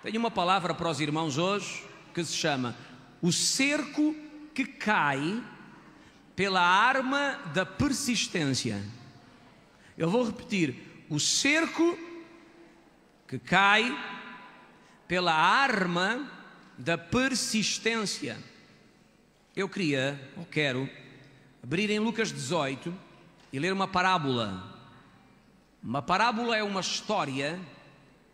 Tenho uma palavra para os irmãos hoje que se chama o cerco que cai pela arma da persistência. Eu vou repetir: o cerco que cai pela arma da persistência. Eu quero abrir em Lucas 18 e ler uma parábola. Uma parábola é uma história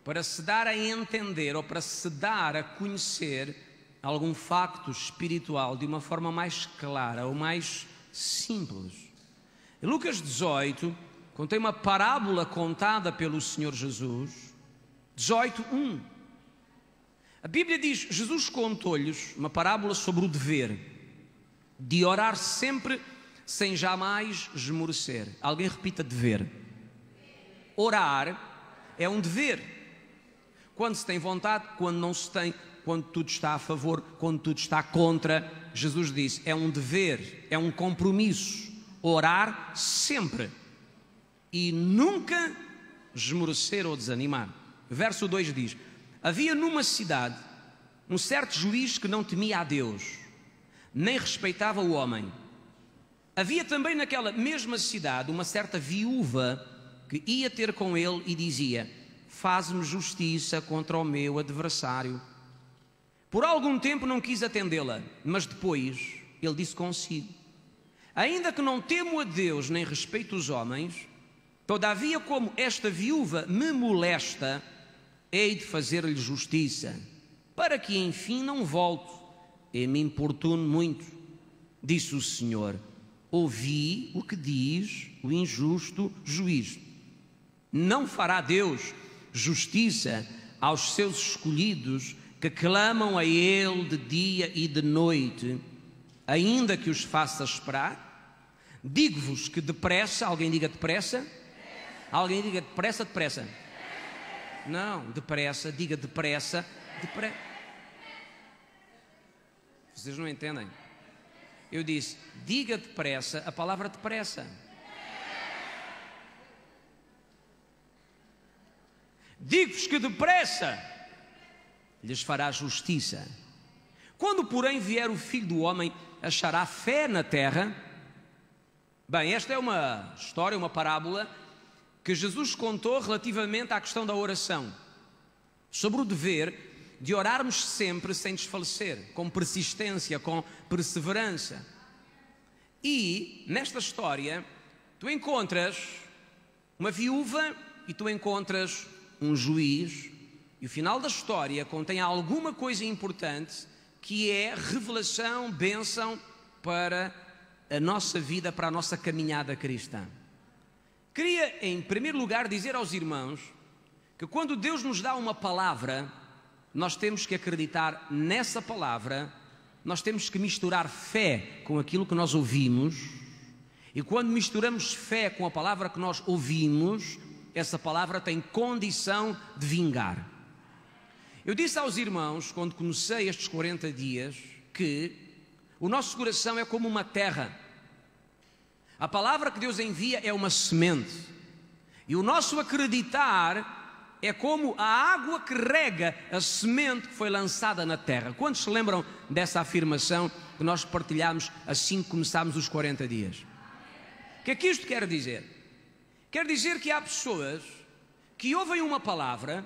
para se dar a entender ou para se dar a conhecer algum facto espiritual de uma forma mais clara ou mais simples. Em Lucas 18 contém uma parábola contada pelo Senhor Jesus. 18:1. A Bíblia diz: Jesus contou-lhes uma parábola sobre o dever de orar sempre sem jamais esmorecer. Alguém repita: dever. Orar é um dever. Quando se tem vontade, quando não se tem, quando tudo está a favor, quando tudo está contra. Jesus disse: é um dever, é um compromisso. Orar sempre e nunca esmorecer ou desanimar. Verso 2 diz: havia numa cidade um certo juiz que não temia a Deus, nem respeitava o homem. Havia também naquela mesma cidade uma certa viúva que ia ter com ele e dizia: faz-me justiça contra o meu adversário. Por algum tempo não quis atendê-la, mas depois ele disse consigo: ainda que não temo a Deus nem respeito os homens, todavia como esta viúva me molesta, hei de fazer-lhe justiça, para que enfim não volte e me importune muito. Disse o Senhor: ouvi o que diz o injusto juiz. Não fará Deus justiça aos seus escolhidos que clamam a Ele de dia e de noite, ainda que os faça esperar? Digo-vos que depressa, alguém diga depressa, alguém diga depressa, depressa. Não, depressa, diga depressa, depressa. Vocês não entendem? Eu disse: diga depressa a palavra depressa. Digo-vos que depressa lhes fará justiça. Quando, porém, vier o Filho do Homem, achará fé na terra? Bem, esta é uma história, uma parábola que Jesus contou relativamente à questão da oração, sobre o dever de orarmos sempre sem desfalecer, com persistência, com perseverança. E nesta história tu encontras uma viúva e tu encontras um juiz, e o final da história contém alguma coisa importante, que é revelação, bênção para a nossa vida, para a nossa caminhada cristã. Queria, em primeiro lugar, dizer aos irmãos que quando Deus nos dá uma palavra, nós temos que acreditar nessa palavra, nós temos que misturar fé com aquilo que nós ouvimos, e quando misturamos fé com a palavra que nós ouvimos, essa palavra tem condição de vingar. Eu disse aos irmãos, quando comecei estes 40 dias, que o nosso coração é como uma terra. A palavra que Deus envia é uma semente, e o nosso acreditar é como a água que rega a semente que foi lançada na terra. Quantos se lembram dessa afirmação que nós partilhámos assim que começámos os 40 dias? O que é que isto quer dizer? Quer dizer que há pessoas que ouvem uma palavra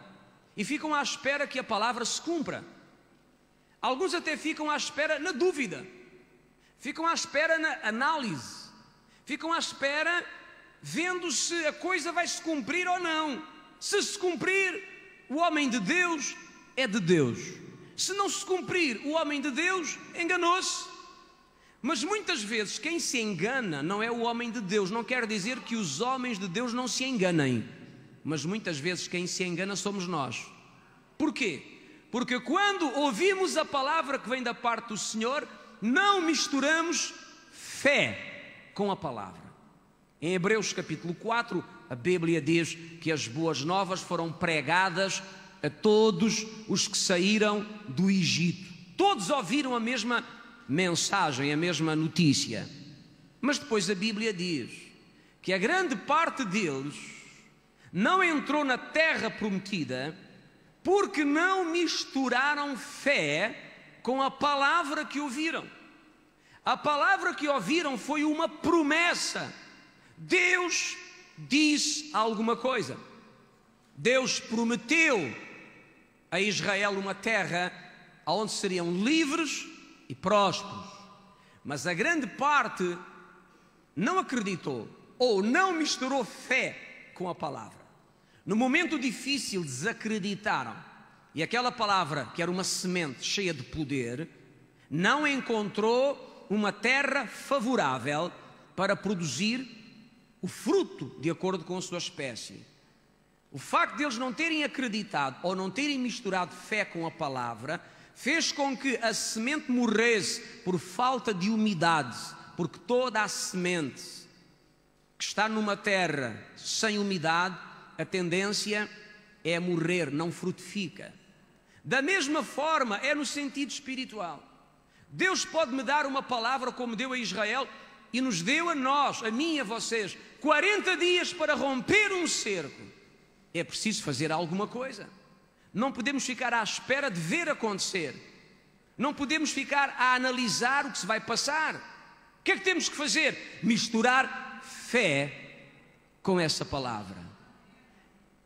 e ficam à espera que a palavra se cumpra. Alguns até ficam à espera na dúvida, ficam à espera na análise, ficam à espera vendo se a coisa vai se cumprir ou não. Se se cumprir, o homem de Deus é de Deus. Se não se cumprir, o homem de Deus enganou-se. Mas muitas vezes quem se engana não é o homem de Deus. Não quer dizer que os homens de Deus não se enganem, mas muitas vezes quem se engana somos nós. Porquê? Porque quando ouvimos a palavra que vem da parte do Senhor, não misturamos fé com a palavra. Em Hebreus capítulo 4, a Bíblia diz que as boas novas foram pregadas a todos os que saíram do Egito. Todos ouviram a mesma mensagem, a mesma notícia. Mas depois a Bíblia diz que a grande parte deles não entrou na terra prometida porque não misturaram fé com a palavra que ouviram. A palavra que ouviram foi uma promessa. Deus disse alguma coisa. Deus prometeu a Israel uma terra onde seriam livres e prósperos. Mas a grande parte não acreditou ou não misturou fé com a palavra. No momento difícil desacreditaram, e aquela palavra, que era uma semente cheia de poder, não encontrou uma terra favorável para produzir o fruto de acordo com a sua espécie. O facto de eles não terem acreditado ou não terem misturado fé com a palavra fez com que a semente morresse por falta de umidade, porque toda a semente que está numa terra sem umidade, a tendência é morrer, não frutifica. Da mesma forma é no sentido espiritual. Deus pode me dar uma palavra como deu a Israel e nos deu a nós, a mim e a vocês, 40 dias para romper um cerco. É preciso fazer alguma coisa. Não podemos ficar à espera de ver acontecer. Não podemos ficar a analisar o que se vai passar. O que é que temos que fazer? Misturar fé com essa palavra.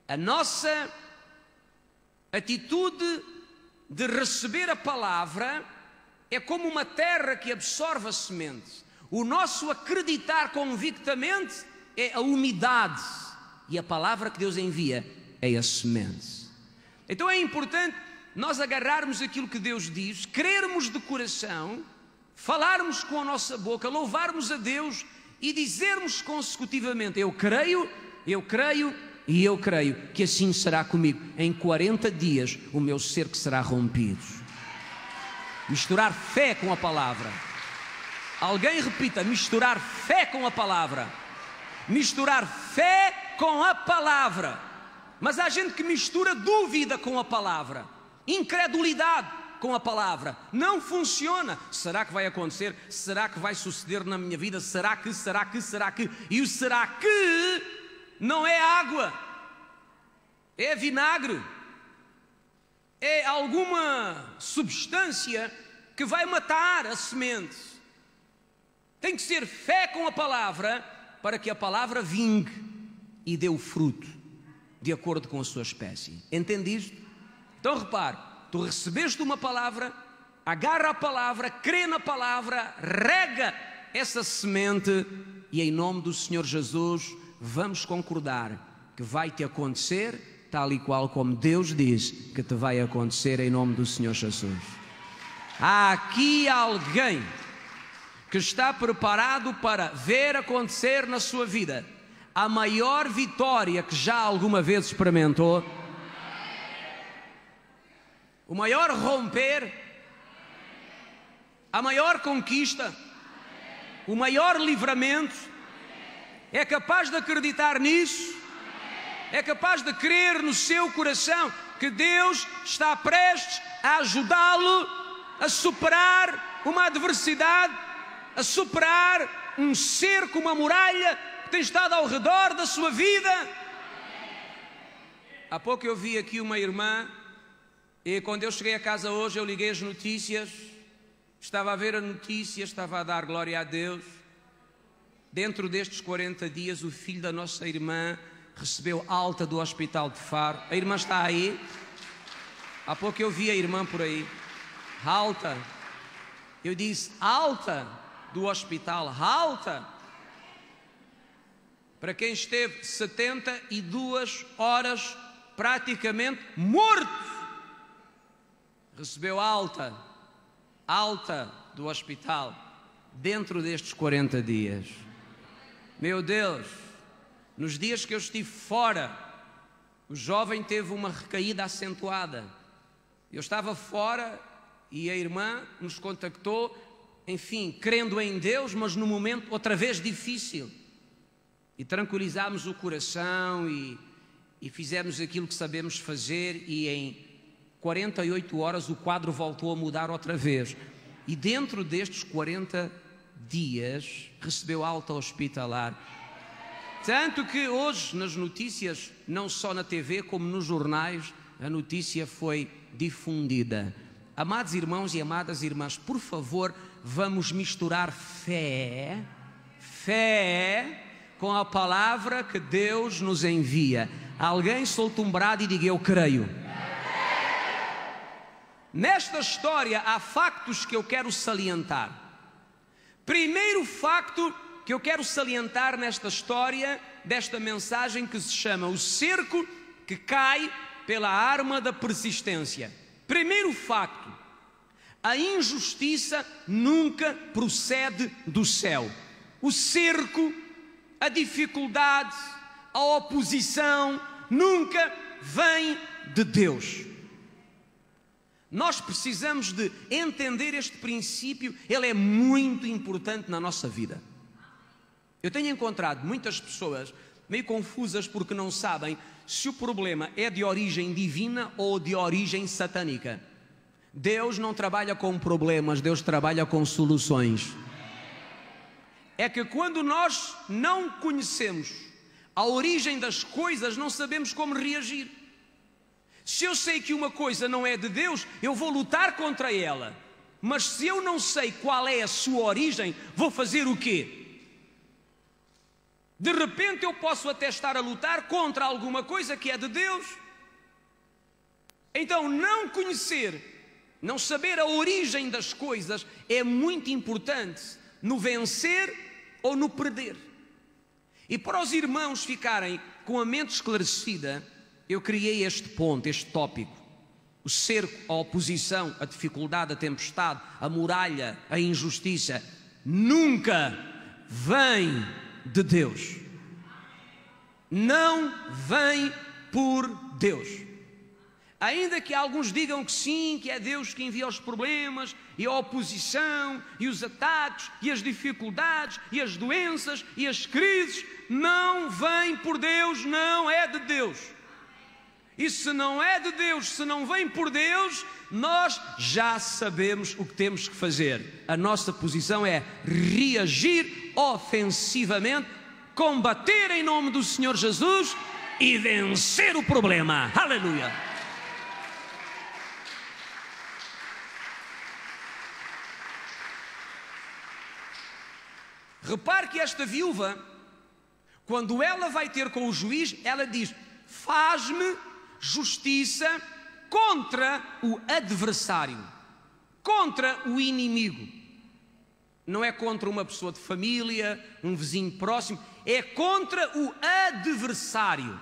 A nossa atitude de receber a palavra é como uma terra que absorve a semente. O nosso acreditar convictamente é a umidade, e a palavra que Deus envia é a semente. Então é importante nós agarrarmos aquilo que Deus diz, crermos de coração, falarmos com a nossa boca, louvarmos a Deus e dizermos consecutivamente: eu creio e eu creio que assim será comigo. Em 40 dias o meu cerco será rompido. Misturar fé com a palavra. Alguém repita: misturar fé com a palavra. Misturar fé com a palavra. Mas há gente que mistura dúvida com a palavra, incredulidade com a palavra. Não funciona. Será que vai acontecer? Será que vai suceder na minha vida? Será que? E o será que não é água, é vinagre. É alguma substância que vai matar a semente. Tem que ser fé com a palavra para que a palavra vingue e dê o fruto de acordo com a sua espécie. Entende isto? Então repare, tu recebeste uma palavra, agarra a palavra, crê na palavra, rega essa semente e em nome do Senhor Jesus vamos concordar que vai te acontecer tal e qual como Deus diz que te vai acontecer em nome do Senhor Jesus. Há aqui alguém que está preparado para ver acontecer na sua vida a maior vitória que já alguma vez experimentou, o maior romper, a maior conquista, o maior livramento. É capaz de acreditar nisso? É capaz de crer no seu coração que Deus está prestes a ajudá-lo a superar uma adversidade, a superar um cerco, uma muralha que tem estado ao redor da sua vida? Há pouco eu vi aqui uma irmã e quando eu cheguei a casa hoje eu liguei as notícias, estava a ver a notícia, estava a dar glória a Deus. Dentro destes 40 dias o filho da nossa irmã recebeu alta do hospital de Faro. A irmã está aí. Há pouco eu vi a irmã por aí. Alta. Eu disse alta do hospital. Alta. Para quem esteve 72 horas praticamente morto, recebeu alta. Alta do hospital. Dentro destes 40 dias. Meu Deus. Nos dias que eu estive fora, o jovem teve uma recaída acentuada. Eu estava fora e a irmã nos contactou, enfim, crendo em Deus, mas num momento outra vez difícil. E tranquilizámos o coração e fizemos aquilo que sabemos fazer e em 48 horas o quadro voltou a mudar outra vez. E dentro destes 40 dias recebeu alta hospitalar. Tanto que hoje nas notícias, não só na TV como nos jornais, a notícia foi difundida. Amados irmãos e amadas irmãs, por favor, vamos misturar fé com a palavra que Deus nos envia. Alguém solta um brado e diga: eu creio. Nesta história há factos que eu quero salientar. Primeiro facto que eu quero salientar nesta história, desta mensagem, que se chama o cerco que cai pela arma da persistência. Primeiro facto: a injustiça nunca procede do céu. O cerco, a dificuldade, a oposição nunca vem de Deus. Nós precisamos de entender este princípio, ele é muito importante na nossa vida. Eu tenho encontrado muitas pessoas meio confusas porque não sabem se o problema é de origem divina ou de origem satânica. Deus não trabalha com problemas, Deus trabalha com soluções. É que quando nós não conhecemos a origem das coisas, não sabemos como reagir. Se eu sei que uma coisa não é de Deus, eu vou lutar contra ela. Mas se eu não sei qual é a sua origem, vou fazer o quê? De repente eu posso até estar a lutar contra alguma coisa que é de Deus. Então não conhecer, não saber a origem das coisas é muito importante no vencer ou no perder. E para os irmãos ficarem com a mente esclarecida, eu criei este ponto, este tópico: o cerco, a oposição, a dificuldade, a tempestade, a muralha, a injustiça nunca vem de Deus. Não vem por Deus. Ainda que alguns digam que sim, que é Deus que envia os problemas e a oposição e os ataques e as dificuldades e as doenças e as crises, não vem por Deus, não é de Deus. E se não é de Deus, se não vem por Deus, nós já sabemos o que temos que fazer. A nossa posição é reagir ofensivamente, combater em nome do Senhor Jesus e vencer o problema. Aleluia! Repare que esta viúva, quando ela vai ter com o juiz, ela diz: faz-me justiça contra o adversário, contra o inimigo. Não é contra uma pessoa de família, um vizinho próximo, é contra o adversário.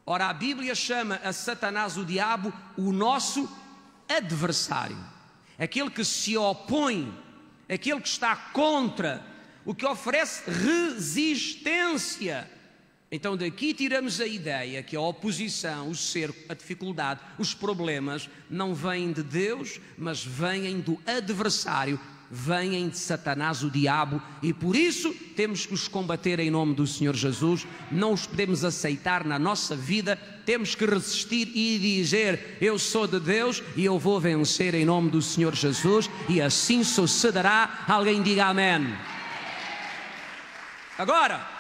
Ora, a Bíblia chama a Satanás, o diabo, o nosso adversário, aquele que se opõe, aquele que está contra, o que oferece resistência. Então daqui tiramos a ideia que a oposição, o cerco, a dificuldade, os problemas não vêm de Deus, mas vêm do adversário, vêm de Satanás, o diabo, e por isso temos que os combater em nome do Senhor Jesus. Não os podemos aceitar na nossa vida, temos que resistir e dizer: eu sou de Deus e eu vou vencer em nome do Senhor Jesus, e assim sucederá. Alguém diga amém. Agora,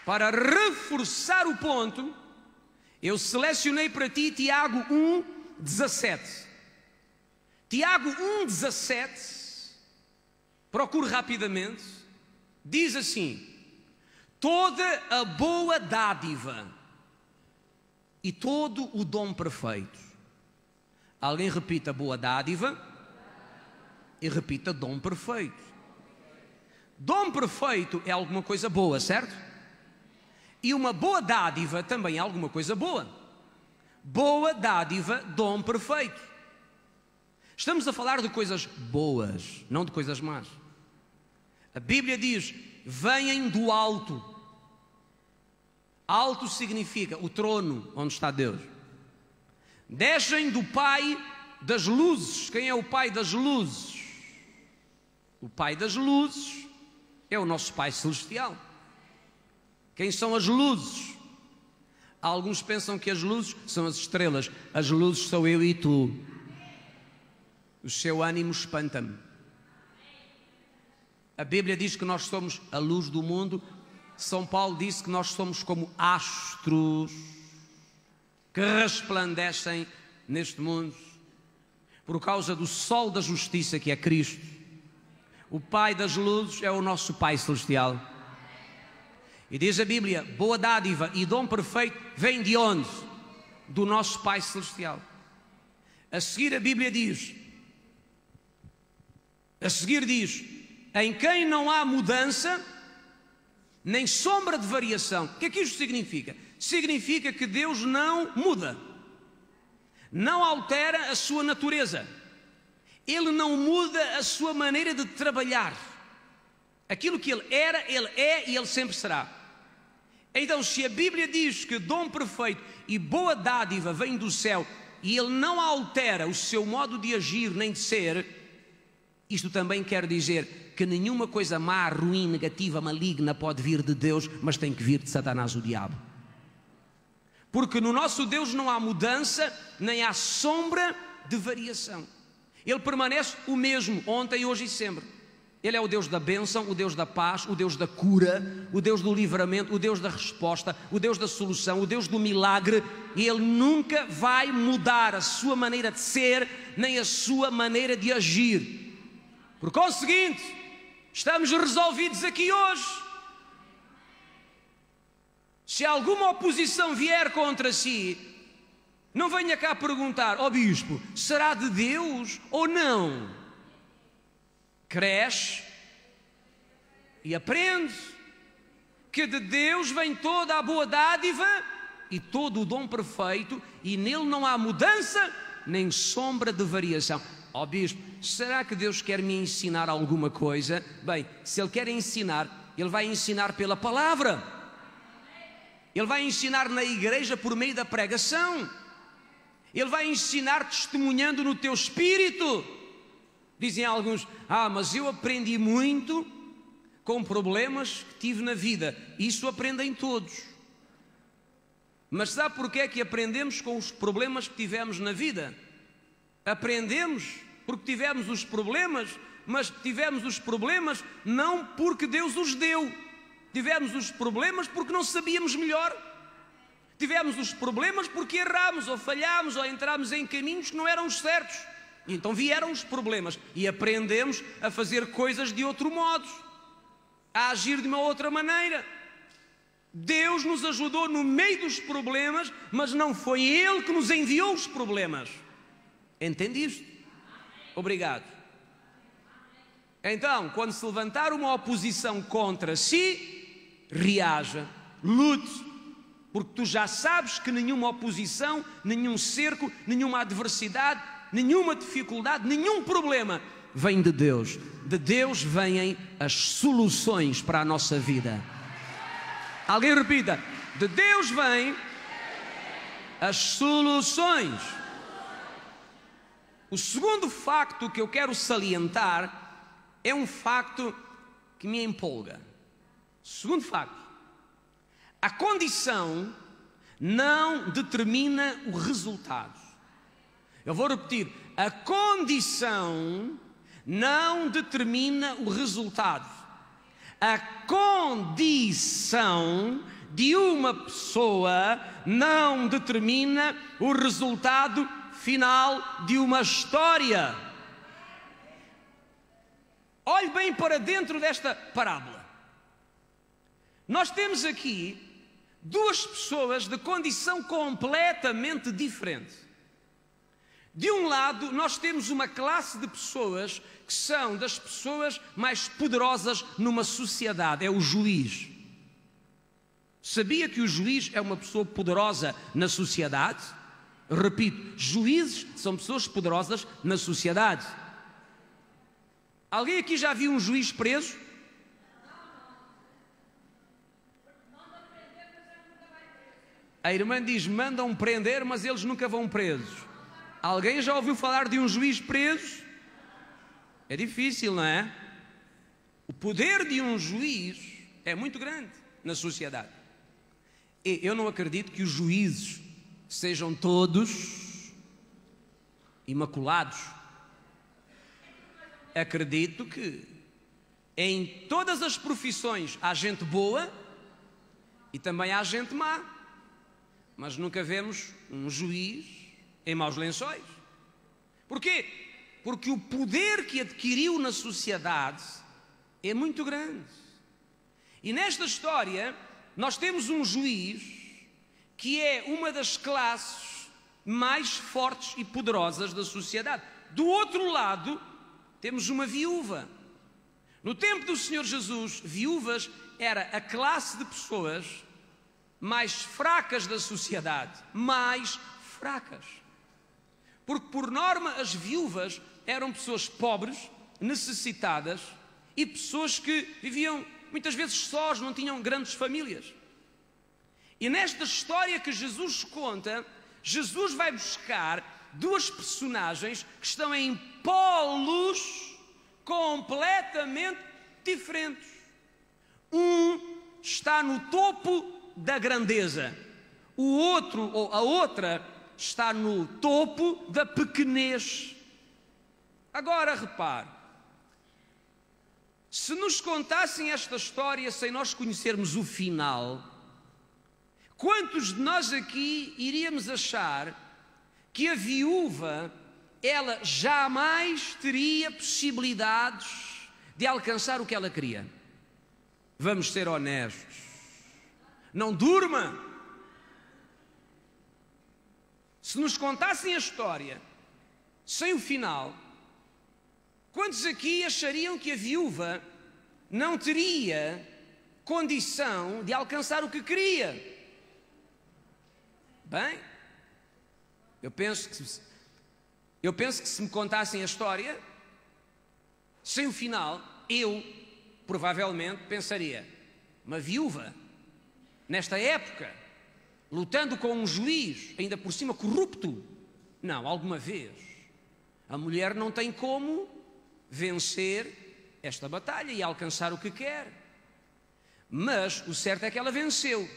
para reforçar o ponto, eu selecionei para ti Tiago 1:17. Tiago 1:17, procure rapidamente, diz assim: toda a boa dádiva e todo o dom perfeito. Alguém repita boa dádiva e repita dom perfeito. Dom perfeito é alguma coisa boa, certo? E uma boa dádiva também é alguma coisa boa. Boa dádiva, dom perfeito. Estamos a falar de coisas boas, não de coisas más. A Bíblia diz: venham do alto. Alto significa o trono onde está Deus. Descem do Pai das luzes. Quem é o Pai das luzes? O Pai das luzes é o nosso Pai celestial. Quem são as luzes? Alguns pensam que as luzes são as estrelas. As luzes sou eu e tu. O seu ânimo espanta-me. A Bíblia diz que nós somos a luz do mundo. São Paulo disse que nós somos como astros. que resplandecem neste mundo, por causa do sol da justiça que é Cristo. O Pai das luzes é o nosso Pai celestial. E diz a Bíblia, boa dádiva e dom perfeito vem de onde? Do nosso Pai celestial. A seguir a Bíblia diz, em quem não há mudança, nem sombra de variação. O que é que isto significa? Significa que Deus não muda, não altera a sua natureza, Ele não muda a sua maneira de trabalhar. Aquilo que Ele era, Ele é e Ele sempre será. Então, se a Bíblia diz que dom perfeito e boa dádiva vem do céu e Ele não altera o seu modo de agir nem de ser, isto também quer dizer que nenhuma coisa má, ruim, negativa, maligna pode vir de Deus, mas tem que vir de Satanás, o diabo. Porque no nosso Deus não há mudança, nem há sombra de variação. Ele permanece o mesmo, ontem, hoje e sempre. Ele é o Deus da bênção, o Deus da paz, o Deus da cura, o Deus do livramento, o Deus da resposta, o Deus da solução, o Deus do milagre. E Ele nunca vai mudar a sua maneira de ser, nem a sua maneira de agir. Por conseguinte, estamos resolvidos aqui hoje. Se alguma oposição vier contra si, não venha cá perguntar, ó bispo, será de Deus ou não? Cresce e aprende que de Deus vem toda a boa dádiva e todo o dom perfeito, e nele não há mudança nem sombra de variação. Ó bispo, será que Deus quer me ensinar alguma coisa? Bem, se Ele quer ensinar, Ele vai ensinar pela palavra. Ele vai ensinar na igreja por meio da pregação. Ele vai ensinar testemunhando no teu espírito. Dizem alguns, mas eu aprendi muito com problemas que tive na vida. Isso aprendem todos. Mas sabe porquê é que aprendemos com os problemas que tivemos na vida? Aprendemos porque tivemos os problemas, mas tivemos os problemas não porque Deus os deu. Tivemos os problemas porque não sabíamos melhor. Tivemos os problemas porque erramos, ou falhámos, ou entramos em caminhos que não eram os certos. E então vieram os problemas e aprendemos a fazer coisas de outro modo, a agir de uma outra maneira. Deus nos ajudou no meio dos problemas, mas não foi Ele que nos enviou os problemas. Entendiste? Obrigado. Então, quando se levantar uma oposição contra si, reaja, lute, porque tu já sabes que nenhuma oposição, nenhum cerco, nenhuma adversidade, nenhuma dificuldade, nenhum problema vem de Deus. De Deus vêm as soluções para a nossa vida. Alguém repita: de Deus vêm as soluções. O segundo facto que eu quero salientar é um facto que me empolga. Segundo facto: a condição não determina o resultado. Eu vou repetir: a condição não determina o resultado. A condição de uma pessoa não determina o resultado final de uma história. Olhe bem para dentro desta parábola. Nós temos aqui duas pessoas de condição completamente diferente. De um lado, nós temos uma classe de pessoas que são das pessoas mais poderosas numa sociedade, é o juiz. Sabia que o juiz é uma pessoa poderosa na sociedade? Repito, juízes são pessoas poderosas na sociedade. Alguém aqui já viu um juiz preso? A irmã diz, mandam prender, mas eles nunca vão presos. Alguém já ouviu falar de um juiz preso? É difícil, não é? O poder de um juiz é muito grande na sociedade. E eu não acredito que os juízes sejam todos imaculados. Acredito que em todas as profissões há gente boa e também há gente má. mas nunca vemos um juiz em maus lençóis. Porquê? Porque o poder que adquiriu na sociedade é muito grande. E nesta história nós temos um juiz que é uma das classes mais fortes e poderosas da sociedade. Do outro lado temos uma viúva. No tempo do Senhor Jesus, viúvas era a classe de pessoas mais fracas da sociedade, mais fracas. Porque por norma as viúvas eram pessoas pobres, necessitadas e pessoas que viviam muitas vezes sós, não tinham grandes famílias. E nesta história que Jesus conta, Jesus vai buscar duas personagens que estão em polos completamente diferentes. Um está no topo da grandeza, o outro ou a outra está no topo da pequenez. Agora repare, se nos contassem esta história sem nós conhecermos o final, quantos de nós aqui iríamos achar que a viúva, ela jamais teria possibilidades de alcançar o que ela queria? Vamos ser honestos. Não durma. Se nos contassem a história sem o final, quantos aqui achariam que a viúva não teria condição de alcançar o que queria? Bem, eu penso que se me contassem a história sem o final, eu provavelmente pensaria: uma viúva nesta época, lutando com um juiz, ainda por cima corrupto? Não, alguma vez a mulher não tem como vencer esta batalha e alcançar o que quer. Mas o certo é que ela venceu.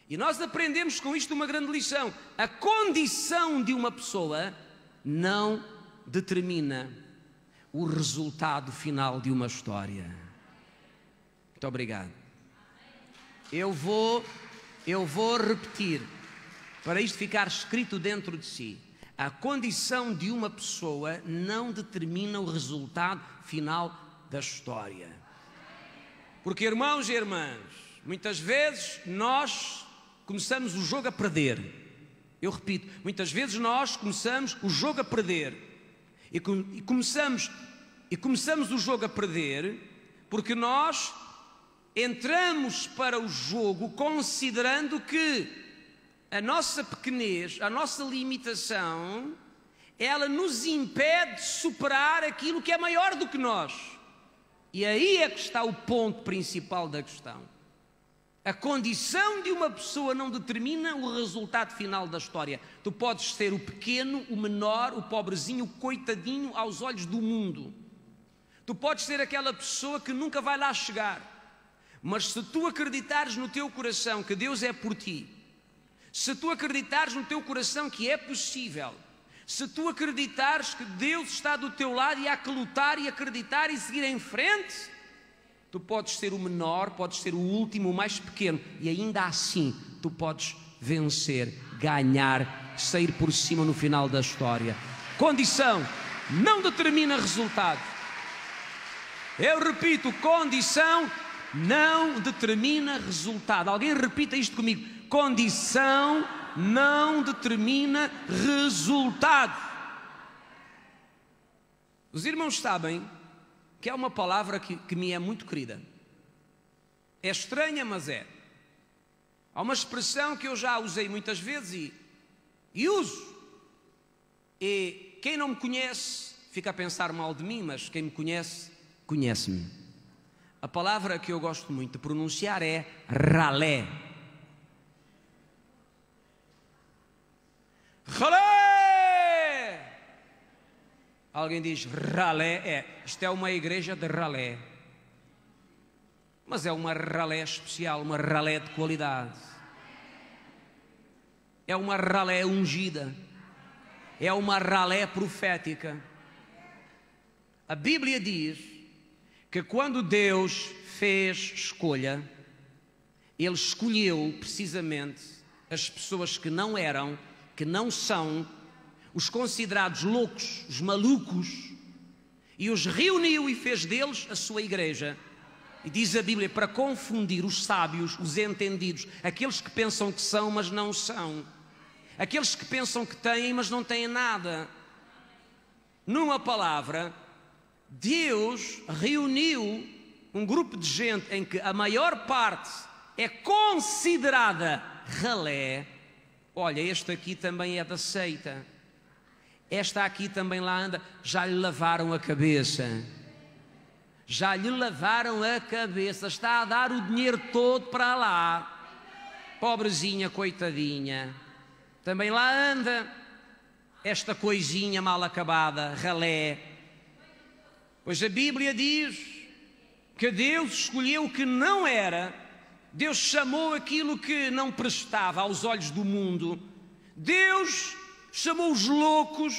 E nós aprendemos com isto uma grande lição: a condição de uma pessoa não determina o resultado final de uma história. Muito obrigado. Eu vou repetir, para isto ficar escrito dentro de si: a condição de uma pessoa não determina o resultado final da história. Porque, irmãos e irmãs, muitas vezes nós começamos o jogo a perder. Eu repito, muitas vezes nós começamos o jogo a perder. E começamos o jogo a perder porque nós entramos para o jogo considerando que a nossa pequenez, a nossa limitação, ela nos impede de superar aquilo que é maior do que nós. E aí é que está o ponto principal da questão. A condição de uma pessoa não determina o resultado final da história. Tu podes ser o pequeno, o menor, o pobrezinho, o coitadinho aos olhos do mundo. Tu podes ser aquela pessoa que nunca vai lá chegar. Mas se tu acreditares no teu coração que Deus é por ti, se tu acreditares no teu coração que é possível, se tu acreditares que Deus está do teu lado e há que lutar e acreditar e seguir em frente, tu podes ser o menor, podes ser o último, o mais pequeno, e ainda assim tu podes vencer, ganhar, sair por cima no final da história. Condição não determina resultado. Eu repito, condição não determina resultado. Alguém repita isto comigo: condição não determina resultado. Os irmãos sabem que é uma palavra que me é muito querida. É estranha, mas é. Há uma expressão que eu já usei muitas vezes e uso. E quem não me conhece fica a pensar mal de mim, mas quem me conhece, conhece-me. A palavra que eu gosto muito de pronunciar é ralé. Ralé! Alguém diz ralé? Isto é uma igreja de ralé. Mas é uma ralé especial, uma ralé de qualidade. É uma ralé ungida. É uma ralé profética. A Bíblia diz que quando Deus fez escolha, Ele escolheu precisamente as pessoas que não eram, que não são, os considerados loucos, os malucos, e os reuniu e fez deles a sua igreja. E diz a Bíblia, para confundir os sábios, os entendidos, aqueles que pensam que são, mas não são, aqueles que pensam que têm, mas não têm nada. Numa palavra, Deus reuniu um grupo de gente em que a maior parte é considerada ralé. Olha, este aqui também é da seita, esta aqui também lá anda. Já lhe lavaram a cabeça, já lhe lavaram a cabeça, está a dar o dinheiro todo para lá, pobrezinha, coitadinha, também lá anda esta coisinha mal acabada, ralé. Pois a Bíblia diz que Deus escolheu o que não era, Deus chamou aquilo que não prestava aos olhos do mundo, Deus chamou os loucos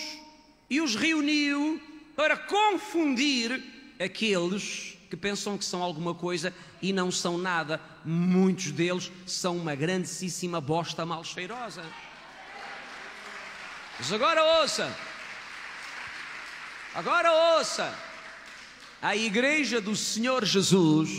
e os reuniu para confundir aqueles que pensam que são alguma coisa e não são nada. Muitos deles são uma grandíssima bosta mal cheirosa. Mas agora ouça, a igreja do Senhor Jesus,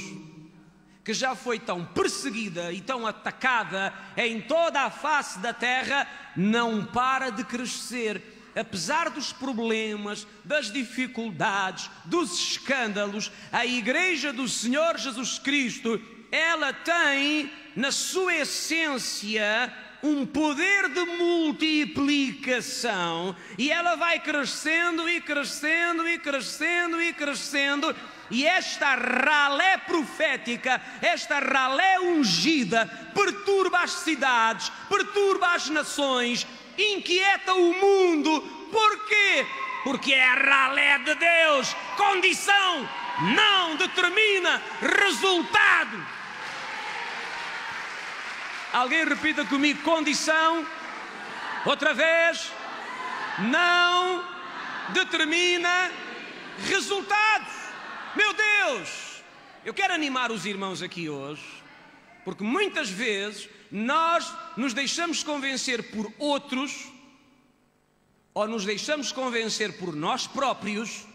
que já foi tão perseguida e tão atacada em toda a face da terra, não para de crescer. Apesar dos problemas, das dificuldades, dos escândalos, a igreja do Senhor Jesus Cristo, ela tem na sua essência um poder de multiplicação, e ela vai crescendo e crescendo e crescendo e crescendo. E esta ralé profética, esta ralé ungida, perturba as cidades, perturba as nações, inquieta o mundo. Porquê? Porque é a ralé de Deus. Condição não determina resultado. Alguém repita comigo: condição, outra vez, não determina resultados. Meu Deus, eu quero animar os irmãos aqui hoje, porque muitas vezes nós nos deixamos convencer por outros, ou nos deixamos convencer por nós próprios,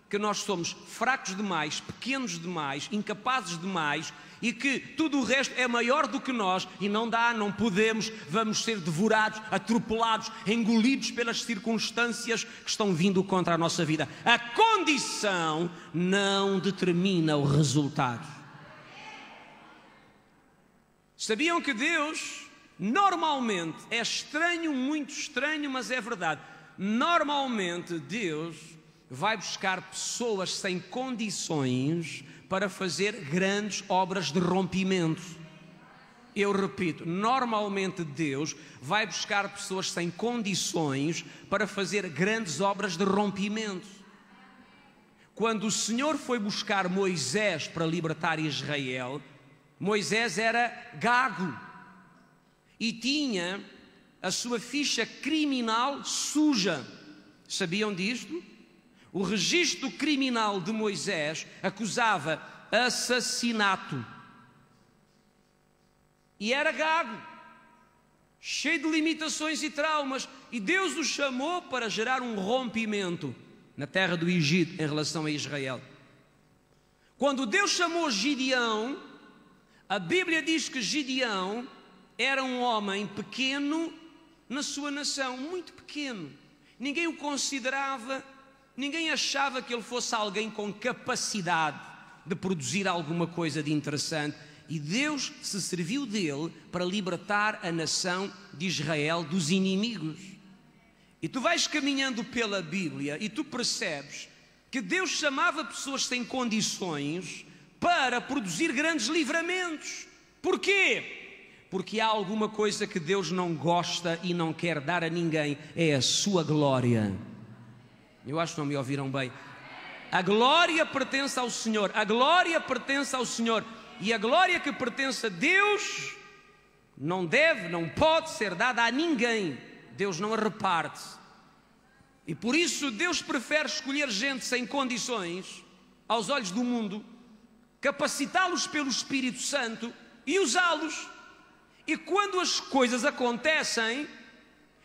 que nós somos fracos demais, pequenos demais, incapazes demais, e que tudo o resto é maior do que nós, e não dá, não podemos, vamos ser devorados, atropelados, engolidos pelas circunstâncias que estão vindo contra a nossa vida. A condição não determina o resultado. Sabiam que Deus, normalmente, é estranho, muito estranho, mas é verdade, normalmente Deus vai buscar pessoas sem condições para fazer grandes obras de rompimento. Eu repito, normalmente Deus vai buscar pessoas sem condições para fazer grandes obras de rompimento. Quando o Senhor foi buscar Moisés para libertar Israel, Moisés era gago e tinha a sua ficha criminal suja. Sabiam disto? O registro criminal de Moisés acusava assassinato. E era gago, cheio de limitações e traumas. E Deus o chamou para gerar um rompimento na terra do Egito em relação a Israel. Quando Deus chamou Gideão, a Bíblia diz que Gideão era um homem pequeno na sua nação, muito pequeno. Ninguém o considerava, ninguém achava que ele fosse alguém com capacidade de produzir alguma coisa de interessante. E Deus se serviu dele para libertar a nação de Israel dos inimigos. E tu vais caminhando pela Bíblia e tu percebes que Deus chamava pessoas sem condições para produzir grandes livramentos. Porquê? Porque há alguma coisa que Deus não gosta e não quer dar a ninguém, é a sua glória. Eu acho que não me ouviram bem. A glória pertence ao Senhor, a glória pertence ao Senhor. E a glória que pertence a Deus não deve, não pode ser dada a ninguém. Deus não a reparte. E por isso Deus prefere escolher gente sem condições, aos olhos do mundo, capacitá-los pelo Espírito Santo e usá-los. E quando as coisas acontecem,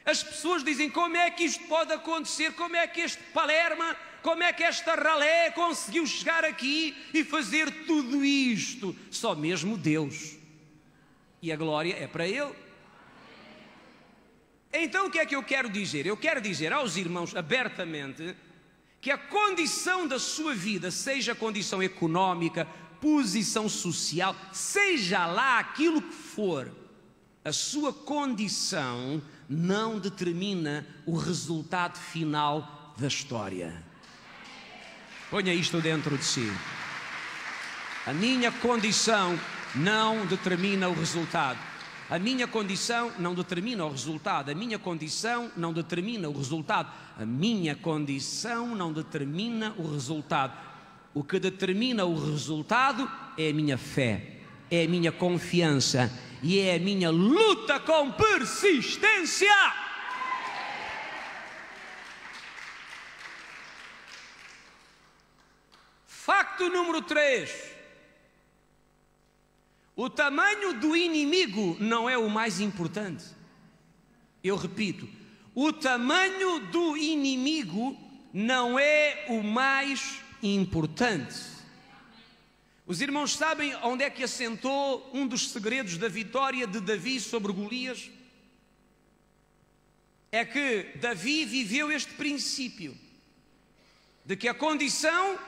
as pessoas dizem: como é que isto pode acontecer? Como é que este Palerma, como é que esta ralé conseguiu chegar aqui e fazer tudo isto? Só mesmo Deus. E a glória é para Ele. Então o que é que eu quero dizer? Eu quero dizer aos irmãos abertamente que a condição da sua vida, seja a condição económica, posição social, seja lá aquilo que for, a sua condição não determina o resultado final da história. Ponha isto dentro de si. A minha condição não determina o resultado. A minha condição não determina o resultado. A minha condição não determina o resultado. A minha condição não determina o resultado. O que determina o resultado é a minha fé, é a minha confiança e é a minha luta com persistência. Facto número 3. O tamanho do inimigo não é o mais importante. Eu repito, o tamanho do inimigo não é o mais importante. Os irmãos sabem onde é que assentou um dos segredos da vitória de Davi sobre Golias? É que Davi viveu este princípio de que a condição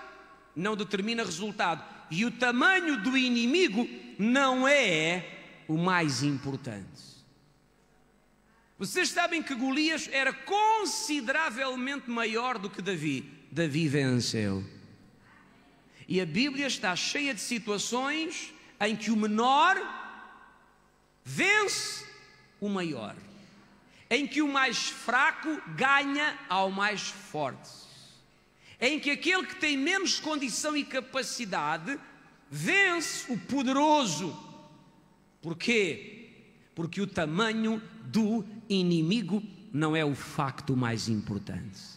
não determina resultado e o tamanho do inimigo não é o mais importante. Vocês sabem que Golias era consideravelmente maior do que Davi. Davi venceu. E a Bíblia está cheia de situações em que o menor vence o maior, em que o mais fraco ganha ao mais forte, em que aquele que tem menos condição e capacidade vence o poderoso. Porquê? Porque o tamanho do inimigo não é o facto mais importante.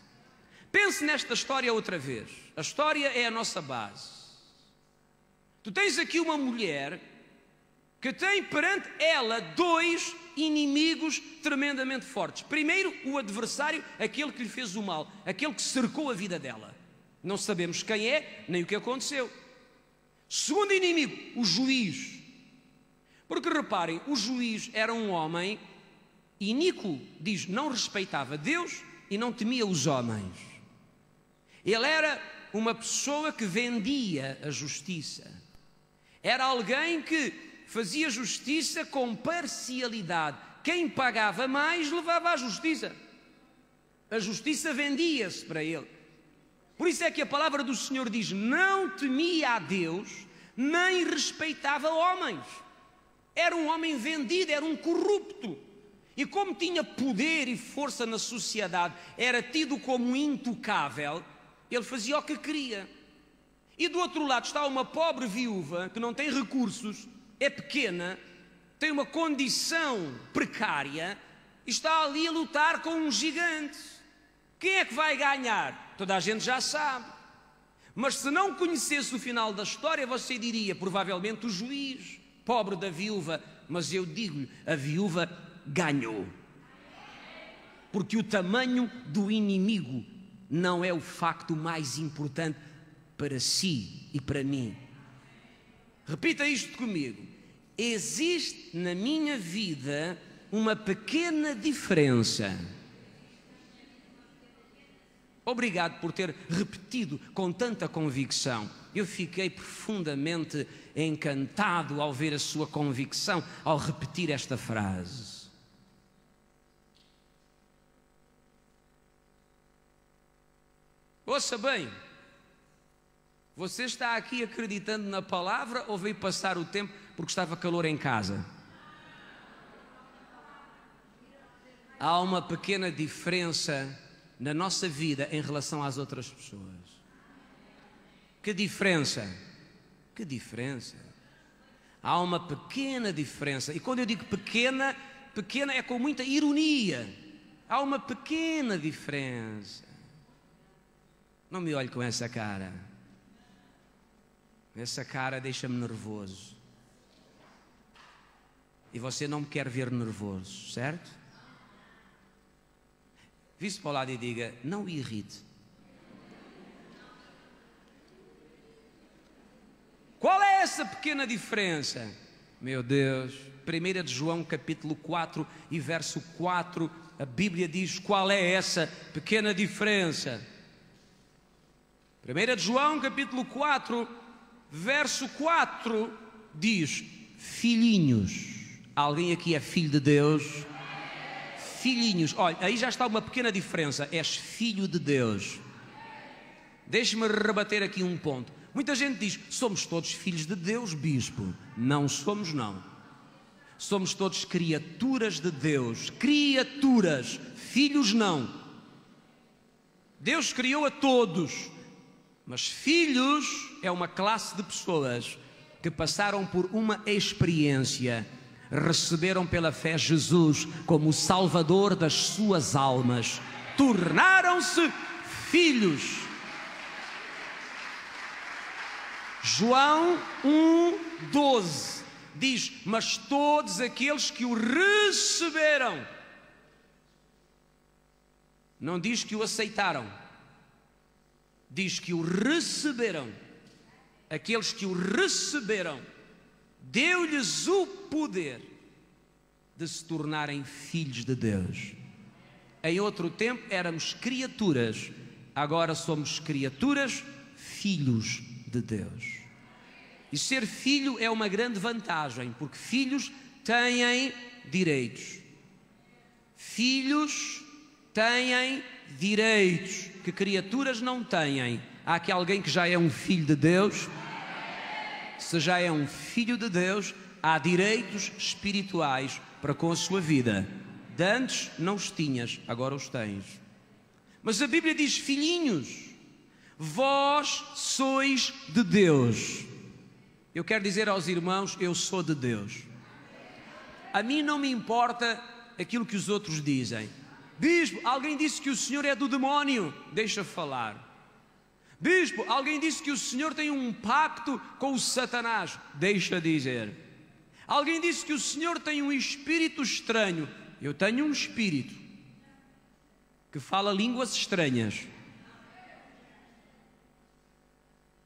Pense nesta história outra vez. A história é a nossa base. Tu tens aqui uma mulher que tem perante ela dois inimigos tremendamente fortes. Primeiro, o adversário, aquele que lhe fez o mal, aquele que cercou a vida dela. Não sabemos quem é, nem o que aconteceu. Segundo inimigo, o juiz. Porque reparem, o juiz era um homem iníquo, diz, não respeitava Deus e não temia os homens. Ele era uma pessoa que vendia a justiça. Era alguém que fazia justiça com parcialidade. Quem pagava mais levava a justiça. A justiça vendia-se para ele. Por isso é que a palavra do Senhor diz: não temia a Deus, nem respeitava homens. Era um homem vendido, era um corrupto. E como tinha poder e força na sociedade, era tido como intocável, ele fazia o que queria. E do outro lado está uma pobre viúva que não tem recursos, é pequena, tem uma condição precária e está ali a lutar com um gigante. Quem é que vai ganhar? Toda a gente já sabe. Mas se não conhecesse o final da história, você diria, provavelmente, o juiz, pobre da viúva. Mas eu digo-lhe, a viúva ganhou. Porque o tamanho do inimigo não é o facto mais importante para si e para mim. Repita isto comigo. Existe na minha vida uma pequena diferença. Obrigado por ter repetido com tanta convicção. Eu fiquei profundamente encantado ao ver a sua convicção, ao repetir esta frase. Ouça bem, você está aqui acreditando na palavra ou veio passar o tempo porque estava calor em casa? Há uma pequena diferença na nossa vida em relação às outras pessoas. Que diferença? Que diferença? Há uma pequena diferença. E quando eu digo pequena, pequena é com muita ironia. Há uma pequena diferença. Não me olhe com essa cara. Essa cara deixa-me nervoso. e você não me quer ver nervoso, certo? Vire-se para o lado e diga: não o irrite. Qual é essa pequena diferença? Meu Deus, 1 de João capítulo 4 e verso 4, a Bíblia diz qual é essa pequena diferença. 1 de João capítulo 4, verso 4 diz: filhinhos. Alguém aqui é filho de Deus? Filhinhos. Olha, aí já está uma pequena diferença. És filho de Deus. Deixe-me rebater aqui um ponto. Muita gente diz: somos todos filhos de Deus, bispo. Não somos, não. Somos todos criaturas de Deus. Criaturas. Filhos não. Deus criou a todos. Mas filhos é uma classe de pessoas que passaram por uma experiência, receberam pela fé Jesus como o Salvador das suas almas, tornaram-se filhos. João 1:12 diz: mas todos aqueles que o receberam, não diz que o aceitaram, diz que o receberam. Aqueles que o receberam, deu-lhes o poder de se tornarem filhos de Deus. Em outro tempo éramos criaturas, agora somos criaturas, filhos de Deus. E ser filho é uma grande vantagem, porque filhos têm direitos. Filhos têm direitos que criaturas não têm. Há aqui alguém que já é um filho de Deus? Se já é um filho de Deus, há direitos espirituais para com a sua vida. De antes não os tinhas, agora os tens. Mas a Bíblia diz: filhinhos, vós sois de Deus. Eu quero dizer aos irmãos: eu sou de Deus. A mim não me importa aquilo que os outros dizem. Bispo, alguém disse que o senhor é do demónio. Deixa falar. Bispo, alguém disse que o senhor tem um pacto com o Satanás. Deixa dizer. Alguém disse que o senhor tem um espírito estranho. Eu tenho um espírito que fala línguas estranhas.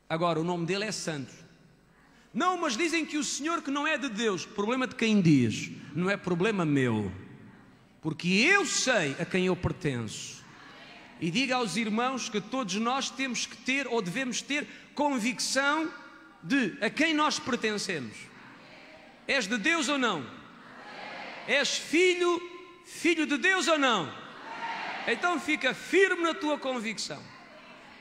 Agora, o nome dele é Santo. Não, mas dizem que o senhor que não é de Deus. Problema de quem diz, não é problema meu. Porque eu sei a quem eu pertenço. E diga aos irmãos que todos nós temos que ter, ou devemos ter, convicção de a quem nós pertencemos. És de Deus ou não? És filho de Deus ou não? Então fica firme na tua convicção.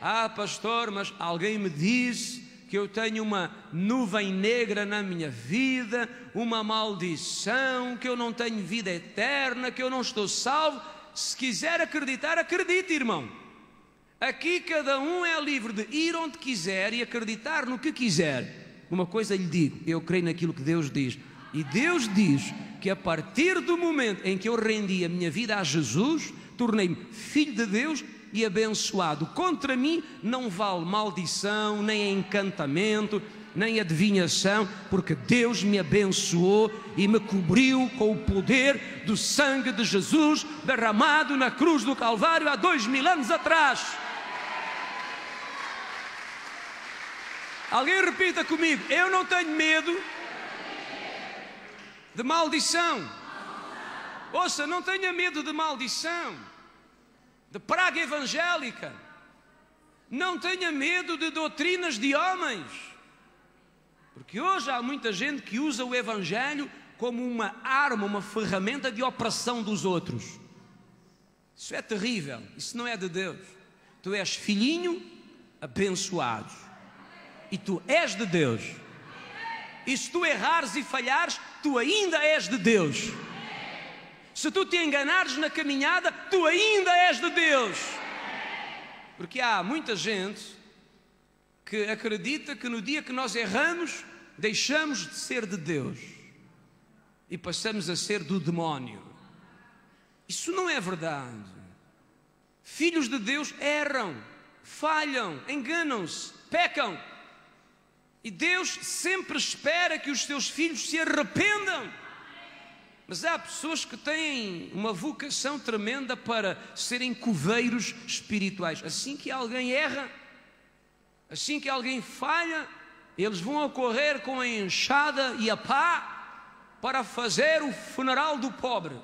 Ah, pastor, mas alguém me disse que eu tenho uma nuvem negra na minha vida, uma maldição, que eu não tenho vida eterna, que eu não estou salvo. Se quiser acreditar, acredite, irmão. Aqui cada um é livre de ir onde quiser e acreditar no que quiser. Uma coisa lhe digo: eu creio naquilo que Deus diz. E Deus diz que a partir do momento em que eu rendi a minha vida a Jesus, tornei-me filho de Deus e abençoado. Contra mim não vale maldição, nem encantamento, nem adivinhação, porque Deus me abençoou e me cobriu com o poder do sangue de Jesus derramado na cruz do Calvário há 2000 anos atrás. Alguém repita comigo: eu não tenho medo de maldição. Ouça, não tenha medo de maldição, de praga evangélica. Não tenha medo de doutrinas de homens, porque hoje há muita gente que usa o Evangelho como uma arma, uma ferramenta de opressão dos outros. Isso é terrível, isso não é de Deus. Tu és filhinho abençoado e tu és de Deus. E se tu errares e falhares, tu ainda és de Deus. Se tu te enganares na caminhada, tu ainda és de Deus. Porque há muita gente que acredita que no dia que nós erramos, deixamos de ser de Deus e passamos a ser do demónio. Isso não é verdade. Filhos de Deus erram, falham, enganam-se, pecam. E Deus sempre espera que os seus filhos se arrependam Mas há pessoas que têm uma vocação tremenda para serem coveiros espirituais. Assim que alguém erra, assim que alguém falha, eles vão a correr com a enxada e a pá para fazer o funeral do pobre.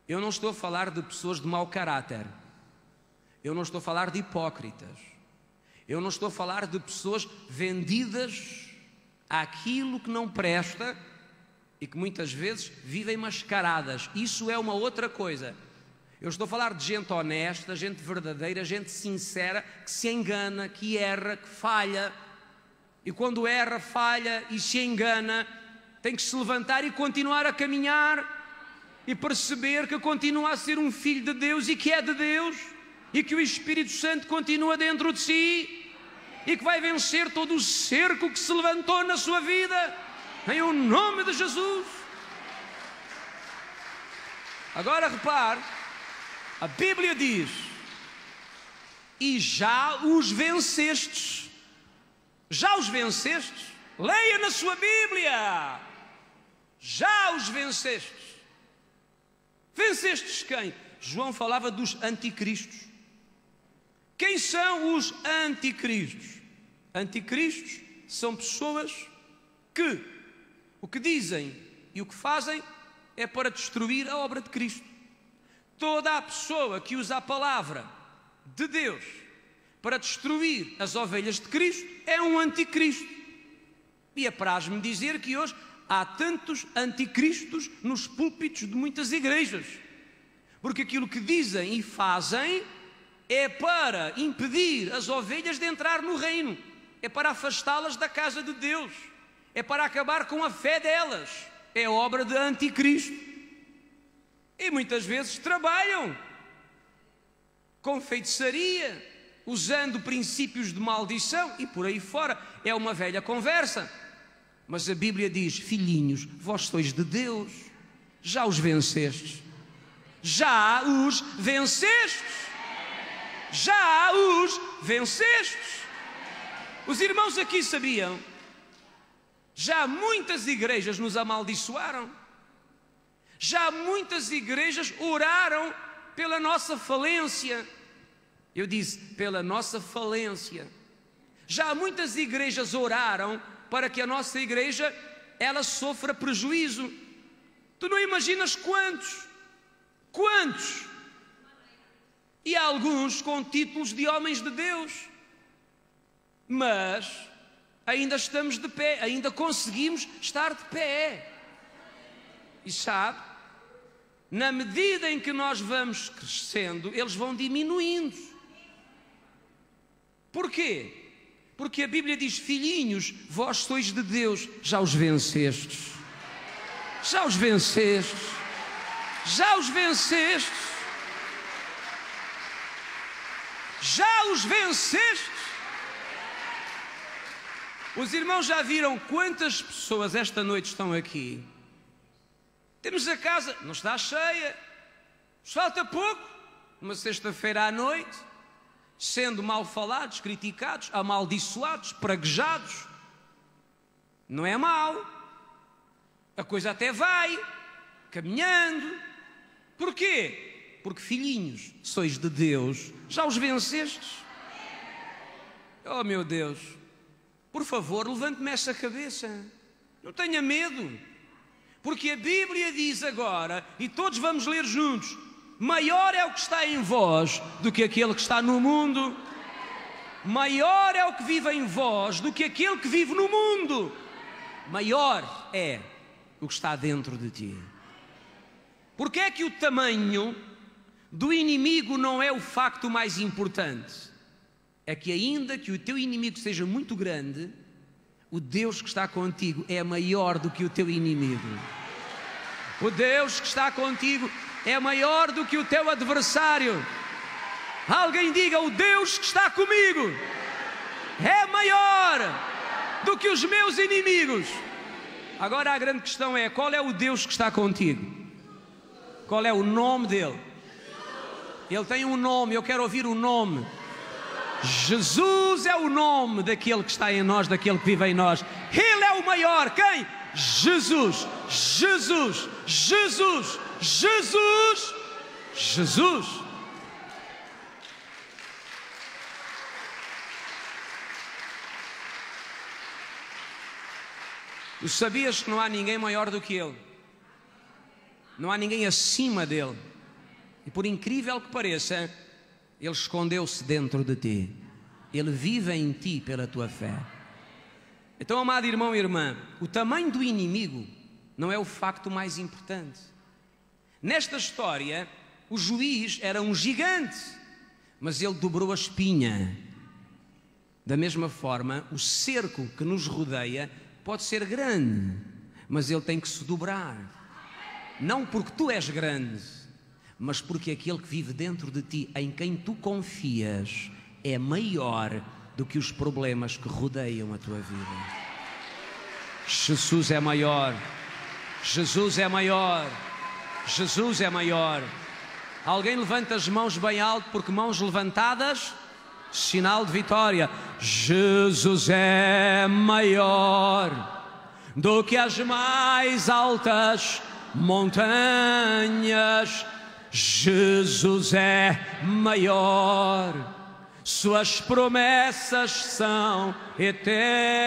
Eu não estou a falar de pessoas de mau caráter. Eu não estou a falar de hipócritas. Eu não estou a falar de pessoas vendidas àquilo que não presta e que muitas vezes vivem mascaradas. Isso é uma outra coisa. Eu estou a falar de gente honesta, gente verdadeira, gente sincera, que se engana, que erra, que falha. E quando erra, falha e se engana, tem que se levantar e continuar a caminhar e perceber que continua a ser um filho de Deus e que é de Deus e que o Espírito Santo continua dentro de si e que vai vencer todo o cerco que se levantou na sua vida, em o nome de Jesus. Agora repare, a Bíblia diz: e já os vencestes. Já os vencestes? Leia na sua Bíblia. Já os vencestes. Vencestes quem? João falava dos anticristos. Quem são os anticristos? Anticristos são pessoas que o que dizem e o que fazem é para destruir a obra de Cristo. Toda a pessoa que usa a palavra de Deus para destruir as ovelhas de Cristo é um anticristo. E apraz-me dizer que hoje há tantos anticristos nos púlpitos de muitas igrejas, porque aquilo que dizem e fazem é para impedir as ovelhas de entrar no reino, é para afastá-las da casa de Deus, é para acabar com a fé delas, é obra de anticristo. E muitas vezes trabalham com feitiçaria, usando princípios de maldição e por aí fora. É uma velha conversa. Mas a Bíblia diz: filhinhos, vós sois de Deus, já os vencestes. Já os vencestes. Já os vencestes. Os irmãos aqui sabiam? Já muitas igrejas nos amaldiçoaram. Já muitas igrejas oraram pela nossa falência. Eu disse, pela nossa falência. Já muitas igrejas oraram para que a nossa igreja, ela sofra prejuízo. Tu não imaginas quantos? Quantos? E alguns com títulos de homens de Deus. Mas ainda estamos de pé, ainda conseguimos estar de pé. E sabe, na medida em que nós vamos crescendo, eles vão diminuindo. Porquê? Porque a Bíblia diz: filhinhos, vós sois de Deus, já os vencestes. Já os vencestes. Já os vencestes. Já os vencestes. Os irmãos já viram quantas pessoas esta noite estão aqui? Temos a casa, não está cheia, falta pouco, uma sexta-feira à noite, sendo mal falados, criticados, amaldiçoados, praguejados. Não é mal, a coisa até vai caminhando. Porquê? Porque filhinhos, sois de Deus, já os vencestes. Oh meu Deus, por favor, levante-me essa cabeça, não tenha medo, porque a Bíblia diz agora, e todos vamos ler juntos: maior é o que está em vós do que aquele que está no mundo. Maior é o que vive em vós do que aquele que vive no mundo. Maior é o que está dentro de ti. Porque é que o tamanho do inimigo não é o facto mais importante? É que ainda que o teu inimigo seja muito grande, o Deus que está contigo é maior do que o teu inimigo. O Deus que está contigo é maior do que o teu adversário. Alguém diga: o Deus que está comigo é maior do que os meus inimigos. Agora a grande questão é: qual é o Deus que está contigo? Qual é o nome dele? Ele tem um nome, eu quero ouvir o nome. Jesus é o nome daquele que está em nós, daquele que vive em nós. Ele é o maior. Quem? Jesus, Jesus, Jesus, Jesus, Jesus. Tu sabias que não há ninguém maior do que Ele? Não há ninguém acima dEle. E por incrível que pareça, Ele escondeu-se dentro de ti. Ele vive em ti pela tua fé. Então, amado irmão e irmã, o tamanho do inimigo não é o facto mais importante. Nesta história, o juiz era um gigante, mas ele dobrou a espinha. Da mesma forma, o cerco que nos rodeia pode ser grande, mas ele tem que se dobrar. Não porque tu és grande, mas porque aquele que vive dentro de ti, em quem tu confias, é maior do que os problemas que rodeiam a tua vida. Jesus é maior. Jesus é maior. Jesus é maior. Alguém levanta as mãos bem alto, porque mãos levantadas, sinal de vitória. Jesus é maior do que as mais altas montanhas. Jesus é maior. Suas promessas são eternas.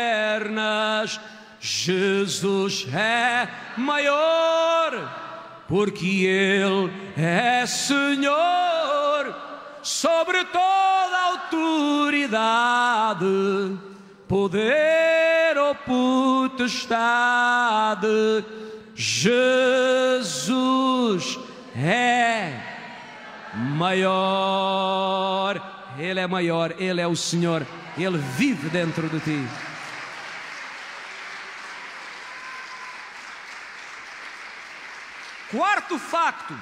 Jesus é maior, porque Ele é Senhor sobre toda autoridade, poder ou potestade. Jesus é maior. Ele é maior, Ele é o Senhor, Ele vive dentro de ti. Quarto facto.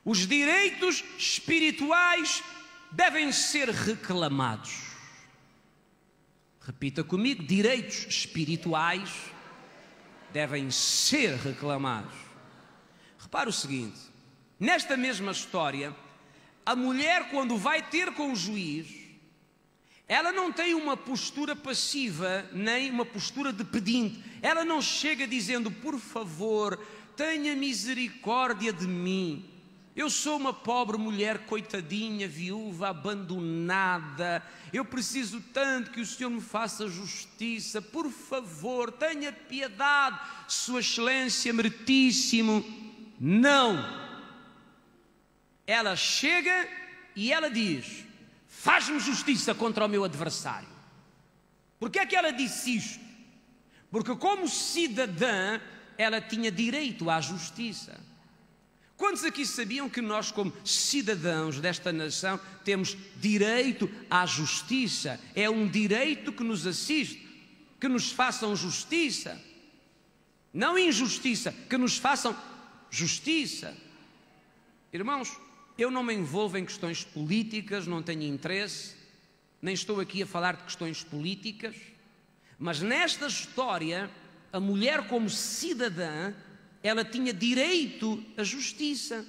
Os direitos espirituais devem ser reclamados. Repita comigo: direitos espirituais devem ser reclamados. Repara o seguinte: nesta mesma história, a mulher, quando vai ter com o juiz, ela não tem uma postura passiva, nem uma postura de pedinte. Ela não chega dizendo: por favor, tenha misericórdia de mim. Eu sou uma pobre mulher, coitadinha, viúva, abandonada. Eu preciso tanto que o Senhor me faça justiça. Por favor, tenha piedade, Sua Excelência meritíssimo. Não. Ela chega e ela diz: faz-me justiça contra o meu adversário. Por que é que ela disse isto? Porque como cidadã, ela tinha direito à justiça. Quantos aqui sabiam que nós, como cidadãos desta nação, temos direito à justiça? É um direito que nos assiste, que nos façam justiça. Não injustiça, que nos façam justiça. Irmãos, eu não me envolvo em questões políticas, não tenho interesse, nem estou aqui a falar de questões políticas, mas nesta história, a mulher como cidadã, ela tinha direito à justiça,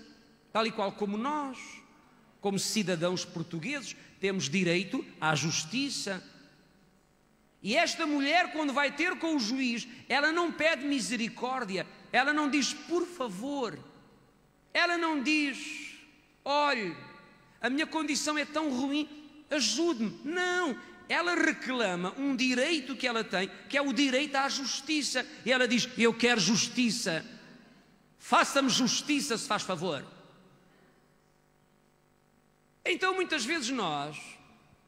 tal e qual como nós, como cidadãos portugueses, temos direito à justiça. E esta mulher, quando vai ter com o juiz, ela não pede misericórdia, ela não diz por favor, ela não diz: olhe, a minha condição é tão ruim, ajude-me. Não, ela reclama um direito que ela tem, que é o direito à justiça. E ela diz: eu quero justiça, faça-me justiça, se faz favor. Então muitas vezes nós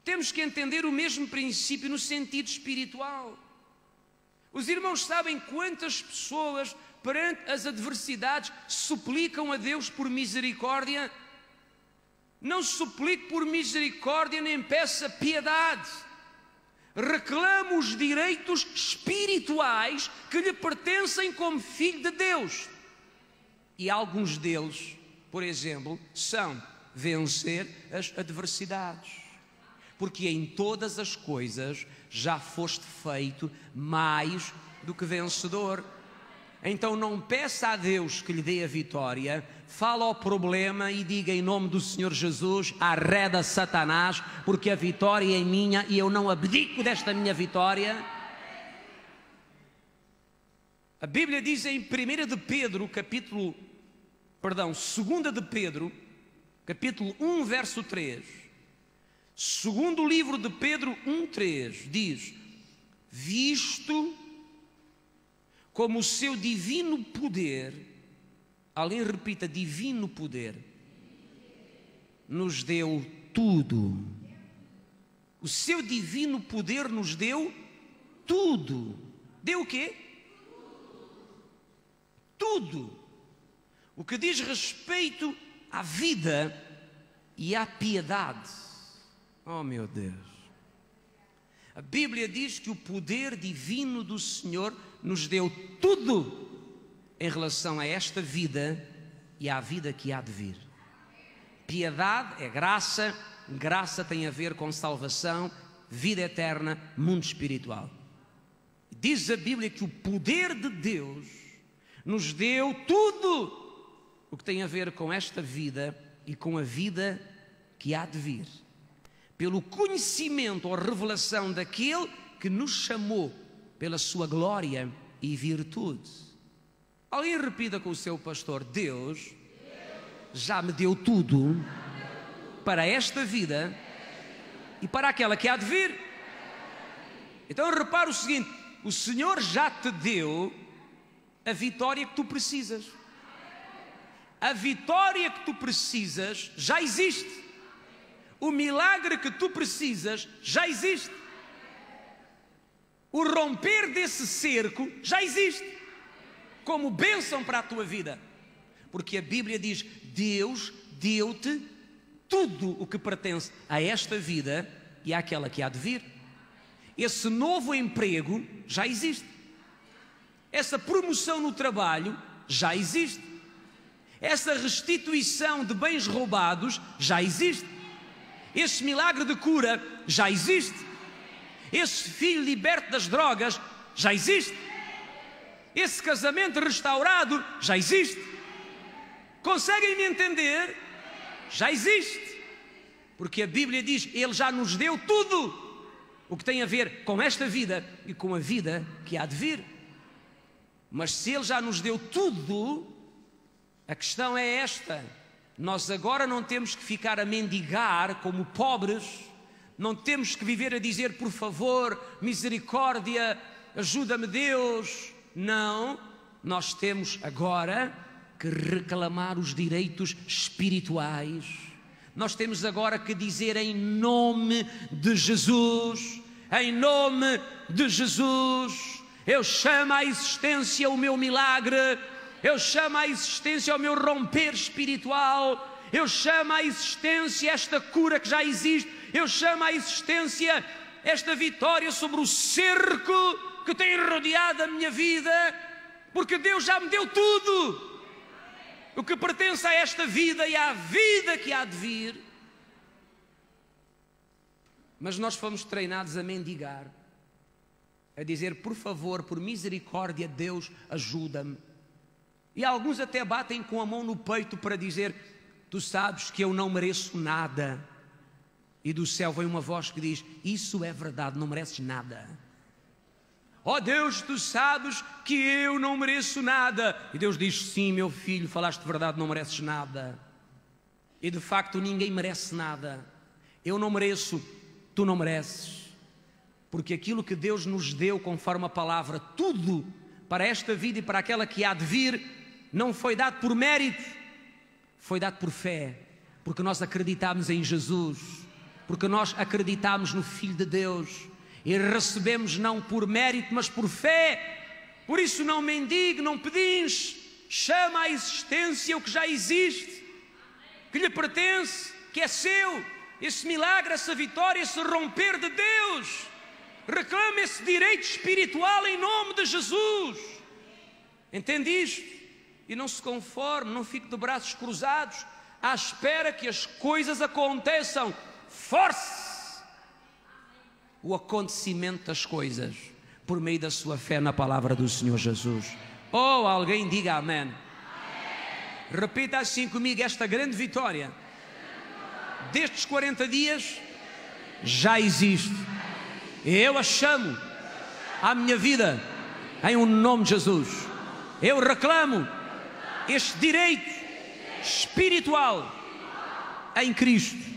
temos que entender o mesmo princípio no sentido espiritual. Os irmãos sabem quantas pessoas perante as adversidades suplicam a Deus por misericórdia? Não suplique por misericórdia nem peça piedade. Reclama os direitos espirituais que lhe pertencem como filho de Deus. E alguns deles, por exemplo, são vencer as adversidades. Porque em todas as coisas já foste feito mais do que vencedor. Então não peça a Deus que lhe dê a vitória, fala ao problema e diga em nome do Senhor Jesus: arreda Satanás, porque a vitória é minha e eu não abdico desta minha vitória. A Bíblia diz em 2 de Pedro, capítulo 1, verso 3. Segundo livro de Pedro 1:3 diz: visto como o seu divino poder, alguém repita, divino poder, nos deu tudo. O seu divino poder nos deu tudo. Deu o quê? Tudo. O que diz respeito à vida e à piedade. Oh, meu Deus. A Bíblia diz que o poder divino do Senhor nos deu tudo em relação a esta vida e à vida que há de vir. Piedade é graça, graça tem a ver com salvação, vida eterna, mundo espiritual. Diz a Bíblia que o poder de Deus nos deu tudo o que tem a ver com esta vida e com a vida que há de vir, pelo conhecimento ou revelação daquele que nos chamou pela sua glória e virtude. Alguém repita com o seu pastor: Deus já me deu tudo para esta vida e para aquela que há de vir. Então repara o seguinte: o Senhor já te deu a vitória que tu precisas. A vitória que tu precisas já existe. O milagre que tu precisas já existe. O romper desse cerco já existe, como bênção para a tua vida. Porque a Bíblia diz: Deus deu-te tudo o que pertence a esta vida e àquela que há de vir. Esse novo emprego já existe. Essa promoção no trabalho já existe. Essa restituição de bens roubados já existe. Esse milagre de cura já existe. Esse filho liberto das drogas já existe. Esse casamento restaurado já existe. Conseguem me entender? Já existe. Porque a Bíblia diz: Ele já nos deu tudo o que tem a ver com esta vida e com a vida que há de vir. Mas se Ele já nos deu tudo, a questão é esta: nós agora não temos que ficar a mendigar como pobres, não temos que viver a dizer por favor, misericórdia, ajuda-me Deus. Não, nós temos agora que reclamar os direitos espirituais. Nós temos agora que dizer em nome de Jesus, em nome de Jesus, eu chamo à existência o meu milagre, eu chamo à existência o meu romper espiritual, eu chamo à existência esta cura que já existe, eu chamo à existência esta vitória sobre o cerco que tem rodeado a minha vida, porque Deus já me deu tudo o que pertence a esta vida e à vida que há de vir. Mas nós fomos treinados a mendigar, a dizer por favor, por misericórdia, Deus ajuda-me. E alguns até batem com a mão no peito para dizer: tu sabes que eu não mereço nada. E do céu vem uma voz que diz: isso é verdade, não mereces nada. Ó Deus, tu sabes que eu não mereço nada. E Deus diz: sim, meu filho, falaste verdade, não mereces nada. E de facto ninguém merece nada. Eu não mereço, tu não mereces. Porque aquilo que Deus nos deu conforme a palavra, tudo para esta vida e para aquela que há de vir, não foi dado por mérito, foi dado por fé. Porque nós acreditamos em Jesus, porque nós acreditamos no Filho de Deus e recebemos não por mérito, mas por fé. Por isso não mendigue, não pedinche, chama à existência o que já existe, que lhe pertence, que é seu, esse milagre, essa vitória, esse romper de Deus. Reclame esse direito espiritual em nome de Jesus. Entende isto? E não se conforme, não fique de braços cruzados à espera que as coisas aconteçam. Force o acontecimento das coisas por meio da sua fé na palavra do Senhor Jesus. Oh, alguém diga amém. Amém. Repita assim comigo: esta grande vitória destes 40 dias já existe. Eu a chamo à minha vida em um nome de Jesus. Eu reclamo este direito espiritual em Cristo.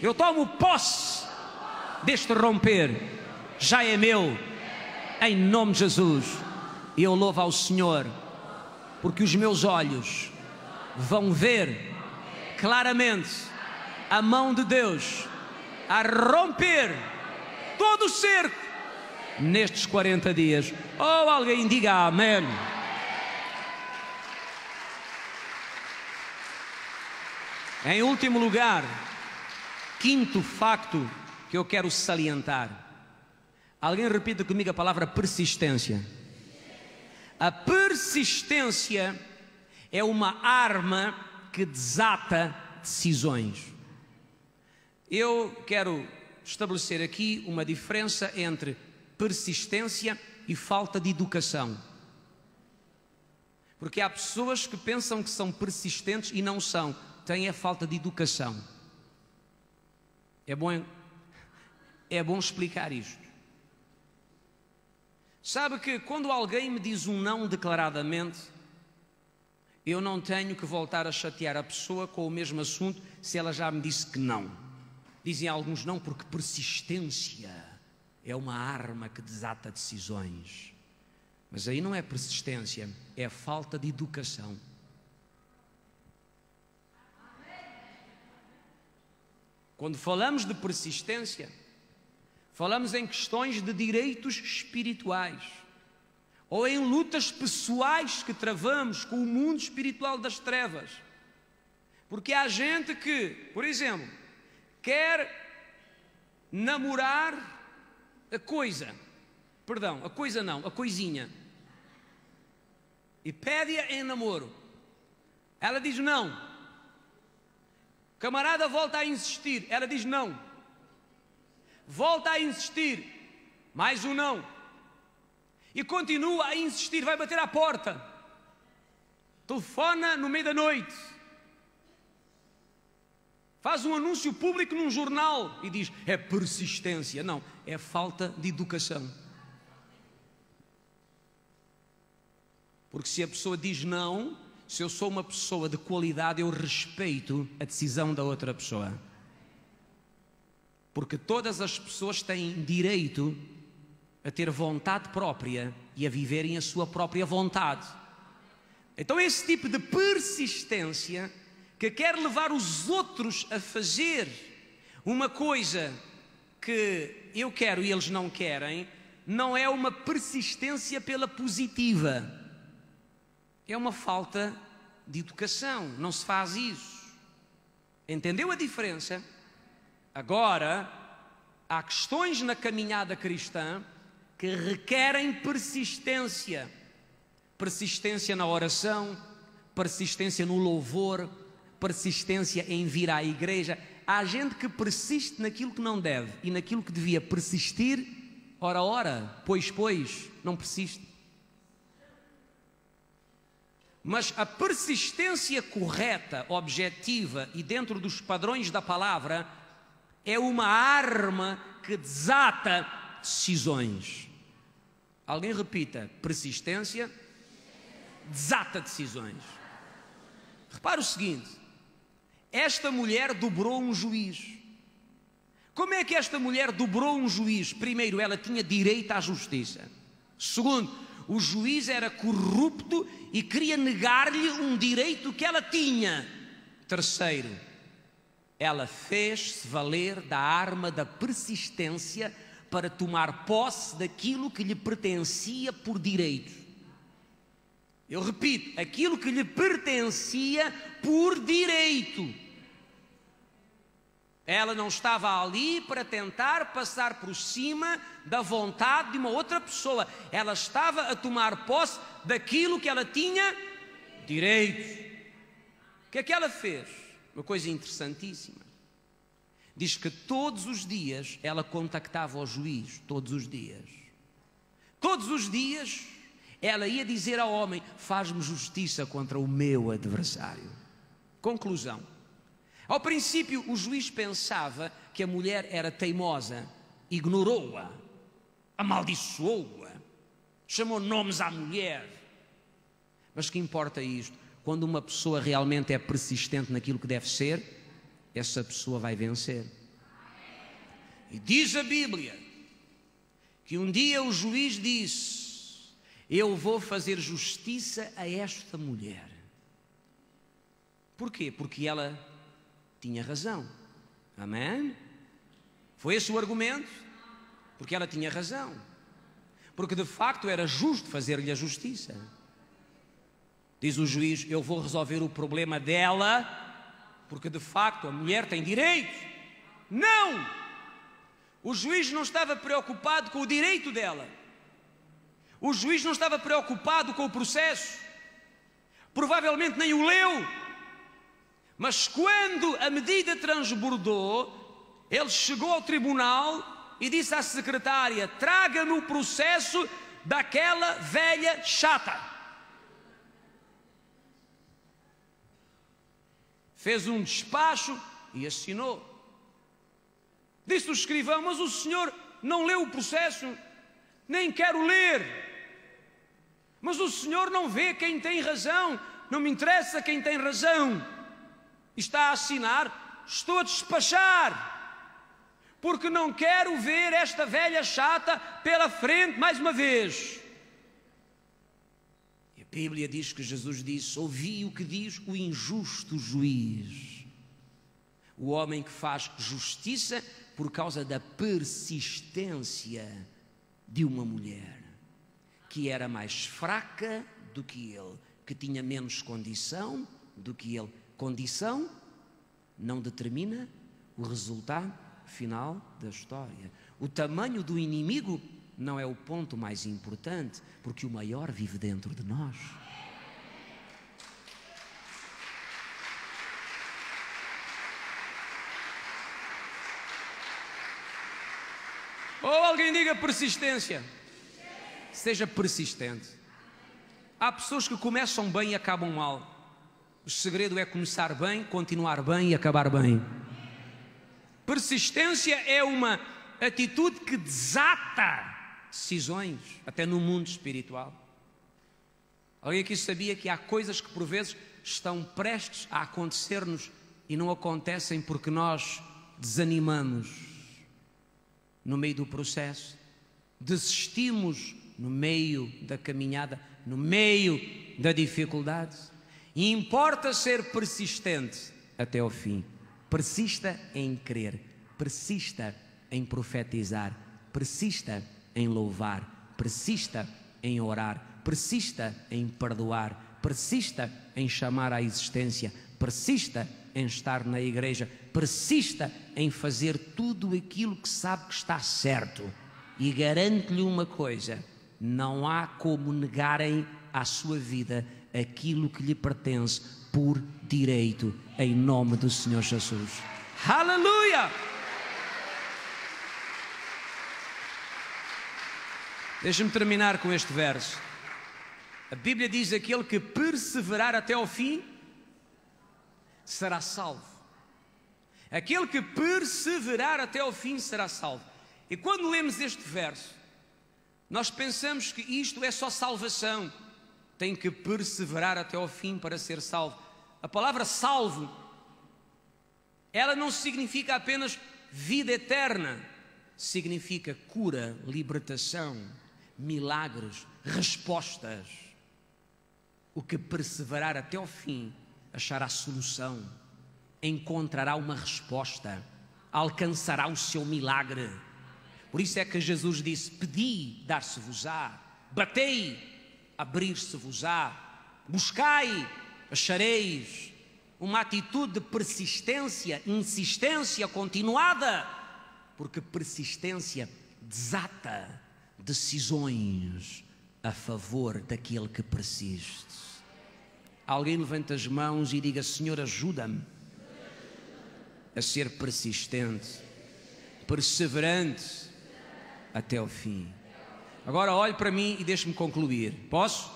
Eu tomo posse deste romper. Já é meu, em nome de Jesus. E eu louvo ao Senhor, porque os meus olhos vão ver claramente a mão de Deus a romper todo o cerco nestes 40 dias. Oh, alguém diga amém. Em último lugar, quinto facto que eu quero salientar. Alguém repita comigo a palavra persistência. A persistência é uma arma que desata decisões. Eu quero estabelecer aqui uma diferença entre persistência e falta de educação. Porque há pessoas que pensam que são persistentes e não são. Têm a falta de educação. É bom explicar isto. Sabe que quando alguém me diz um não declaradamente, eu não tenho que voltar a chatear a pessoa com o mesmo assunto se ela já me disse que não. Dizem alguns não porque persistência é uma arma que desata decisões. Mas aí não é persistência, é falta de educação. Quando falamos de persistência, falamos em questões de direitos espirituais ou em lutas pessoais que travamos com o mundo espiritual das trevas. Porque há gente que, por exemplo, quer namorar a coisinha, e pede-a em namoro. Ela diz não. O camarada volta a insistir, ela diz não. Volta a insistir, mais um não. E continua a insistir, vai bater à porta. Telefona no meio da noite. Faz um anúncio público num jornal e diz, é persistência. Não, é falta de educação. Porque se a pessoa diz não, se eu sou uma pessoa de qualidade, eu respeito a decisão da outra pessoa. Porque todas as pessoas têm direito a ter vontade própria e a viverem a sua própria vontade. Então esse tipo de persistência que quer levar os outros a fazer uma coisa que eu quero e eles não querem, não é uma persistência pela positiva. É uma falta de educação, não se faz isso. Entendeu a diferença? Agora, há questões na caminhada cristã que requerem persistência. Persistência na oração, persistência no louvor, persistência em vir à igreja. Há gente que persiste naquilo que não deve e naquilo que devia persistir, ora, pois, não persiste. Mas a persistência correta, objetiva e dentro dos padrões da palavra é uma arma que desata decisões. Alguém repita, persistência desata decisões. Repara o seguinte, esta mulher dobrou um juiz. Como é que esta mulher dobrou um juiz? Primeiro, ela tinha direito à justiça. Segundo, o juiz era corrupto e queria negar-lhe um direito que ela tinha. Terceiro, ela fez-se valer da arma da persistência para tomar posse daquilo que lhe pertencia por direito. Eu repito, aquilo que lhe pertencia por direito. Ela não estava ali para tentar passar por cima da vontade de uma outra pessoa. Ela estava a tomar posse daquilo que ela tinha direito. O que é que ela fez? Uma coisa interessantíssima. Diz que todos os dias ela contactava o juiz, todos os dias. Todos os dias ela ia dizer ao homem, faz-me justiça contra o meu adversário. Conclusão. Ao princípio o juiz pensava que a mulher era teimosa, ignorou-a, amaldiçoou-a, chamou nomes à mulher. Mas que importa isto? Quando uma pessoa realmente é persistente naquilo que deve ser, essa pessoa vai vencer. E diz a Bíblia que um dia o juiz disse: eu vou fazer justiça a esta mulher. Porquê? Porque ela tinha razão. Amém? Foi esse o argumento? Porque ela tinha razão. Porque de facto era justo fazer-lhe a justiça. Diz o juiz: eu vou resolver o problema dela, porque de facto a mulher tem direito. Não! O juiz não estava preocupado com o direito dela. O juiz não estava preocupado com o processo. Provavelmente nem o leu. Mas quando a medida transbordou, ele chegou ao tribunal e disse à secretária: traga-me o processo daquela velha chata. Fez um despacho e assinou. Disse o escrivão: mas o senhor não leu o processo? Nem quero ler. Mas o senhor não vê quem tem razão? Não me interessa quem tem razão. Está a assinar? Estou a despachar, porque não quero ver esta velha chata pela frente mais uma vez. E a Bíblia diz que Jesus disse: ouvi o que diz o injusto juiz, o homem que faz justiça por causa da persistência de uma mulher que era mais fraca do que ele, que tinha menos condição do que ele. Condição não determina o resultado final da história. O tamanho do inimigo não é o ponto mais importante, porque o maior vive dentro de nós. Ou alguém diga persistência. Seja persistente. Há pessoas que começam bem e acabam mal. O segredo é começar bem, continuar bem e acabar bem. Persistência é uma atitude que desata decisões, até no mundo espiritual. Alguém aqui sabia que há coisas que por vezes estão prestes a acontecer-nos e não acontecem porque nós desanimamos no meio do processo, desistimos no meio da caminhada, no meio da dificuldade? E importa ser persistente até ao fim. Persista em crer, persista em profetizar, persista em louvar, persista em orar, persista em perdoar, persista em chamar à existência, persista em estar na igreja, persista em fazer tudo aquilo que sabe que está certo. E garanto-lhe uma coisa: não há como negarem à sua vida aquilo que lhe pertence por direito, em nome do Senhor Jesus. Aleluia! Deixa-me terminar com este verso. A Bíblia diz: aquele que perseverar até ao fim será salvo. Aquele que perseverar até ao fim será salvo. E quando lemos este verso, nós pensamos que isto é só salvação. Tem que perseverar até ao fim para ser salvo. A palavra salvo, ela não significa apenas vida eterna. Significa cura, libertação, milagres, respostas. O que perseverar até ao fim achará solução, encontrará uma resposta, alcançará o seu milagre. Por isso é que Jesus disse: pedi, dar-se-vos-á, batei, abrir-se-vos-á, buscai, achareis. Uma atitude de persistência, insistência continuada, porque persistência desata decisões a favor daquele que persiste. Alguém levanta as mãos e diga: Senhor, ajuda-me a ser persistente, perseverante até ao fim. Agora olhe para mim e deixe-me concluir. Posso?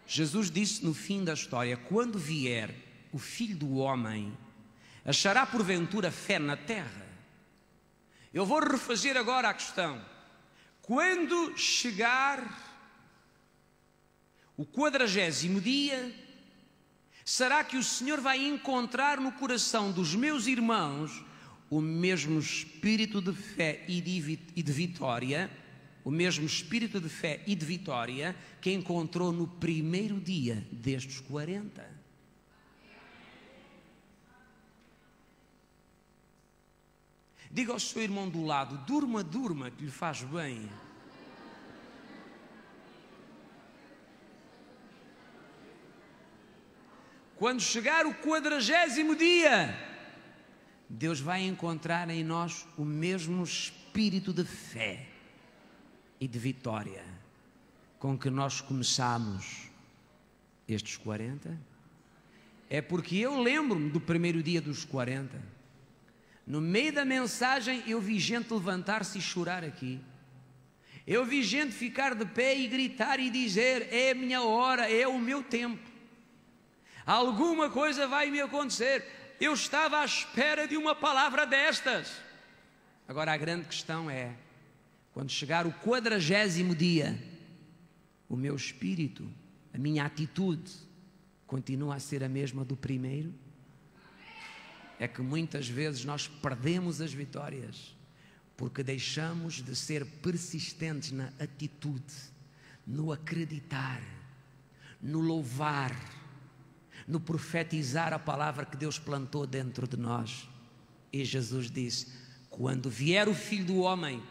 Jesus disse no fim da história: quando vier o Filho do Homem, achará porventura fé na terra? Eu vou refazer agora a questão. Quando chegar o 40º dia, será que o Senhor vai encontrar no coração dos meus irmãos o mesmo espírito de fé e de vitória, o mesmo espírito de fé e de vitória que encontrou no primeiro dia destes 40? Diga ao seu irmão do lado: durma, durma, que lhe faz bem. Quando chegar o 40º dia, Deus vai encontrar em nós o mesmo espírito de fé e de vitória com que nós começamos estes 40. É porque eu lembro-me do primeiro dia dos 40. No meio da mensagem eu vi gente levantar-se e chorar aqui. Eu vi gente ficar de pé e gritar e dizer: é a minha hora, é o meu tempo. Alguma coisa vai me acontecer. Eu estava à espera de uma palavra destas. Agora a grande questão é: quando chegar o 40º dia, o meu espírito, a minha atitude continua a ser a mesma do primeiro? É que muitas vezes nós perdemos as vitórias porque deixamos de ser persistentes na atitude, no acreditar, no louvar, no profetizar a palavra que Deus plantou dentro de nós. E Jesus disse: quando vier o Filho do Homem,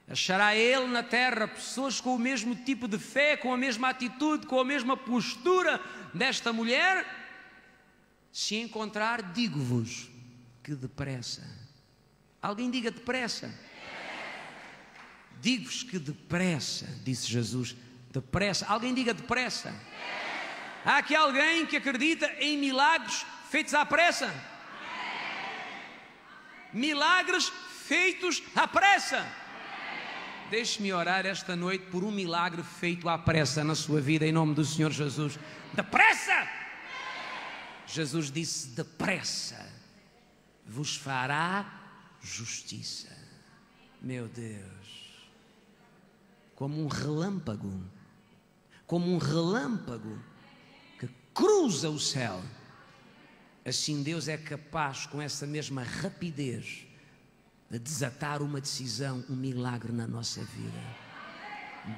achará Ele na terra pessoas com o mesmo tipo de fé, com a mesma atitude, com a mesma postura desta mulher? Se encontrar, digo-vos que depressa. Alguém diga depressa. Digo-vos que depressa, disse Jesus, depressa. Alguém diga depressa. Há aqui alguém que acredita em milagres feitos à pressa? Milagres feitos à pressa. Deixe-me orar esta noite por um milagre feito à pressa na sua vida, em nome do Senhor Jesus. Depressa! Jesus disse: depressa vos fará justiça. Meu Deus, como um relâmpago que cruza o céu, assim Deus é capaz, com essa mesma rapidez, de desatar uma decisão, um milagre na nossa vida.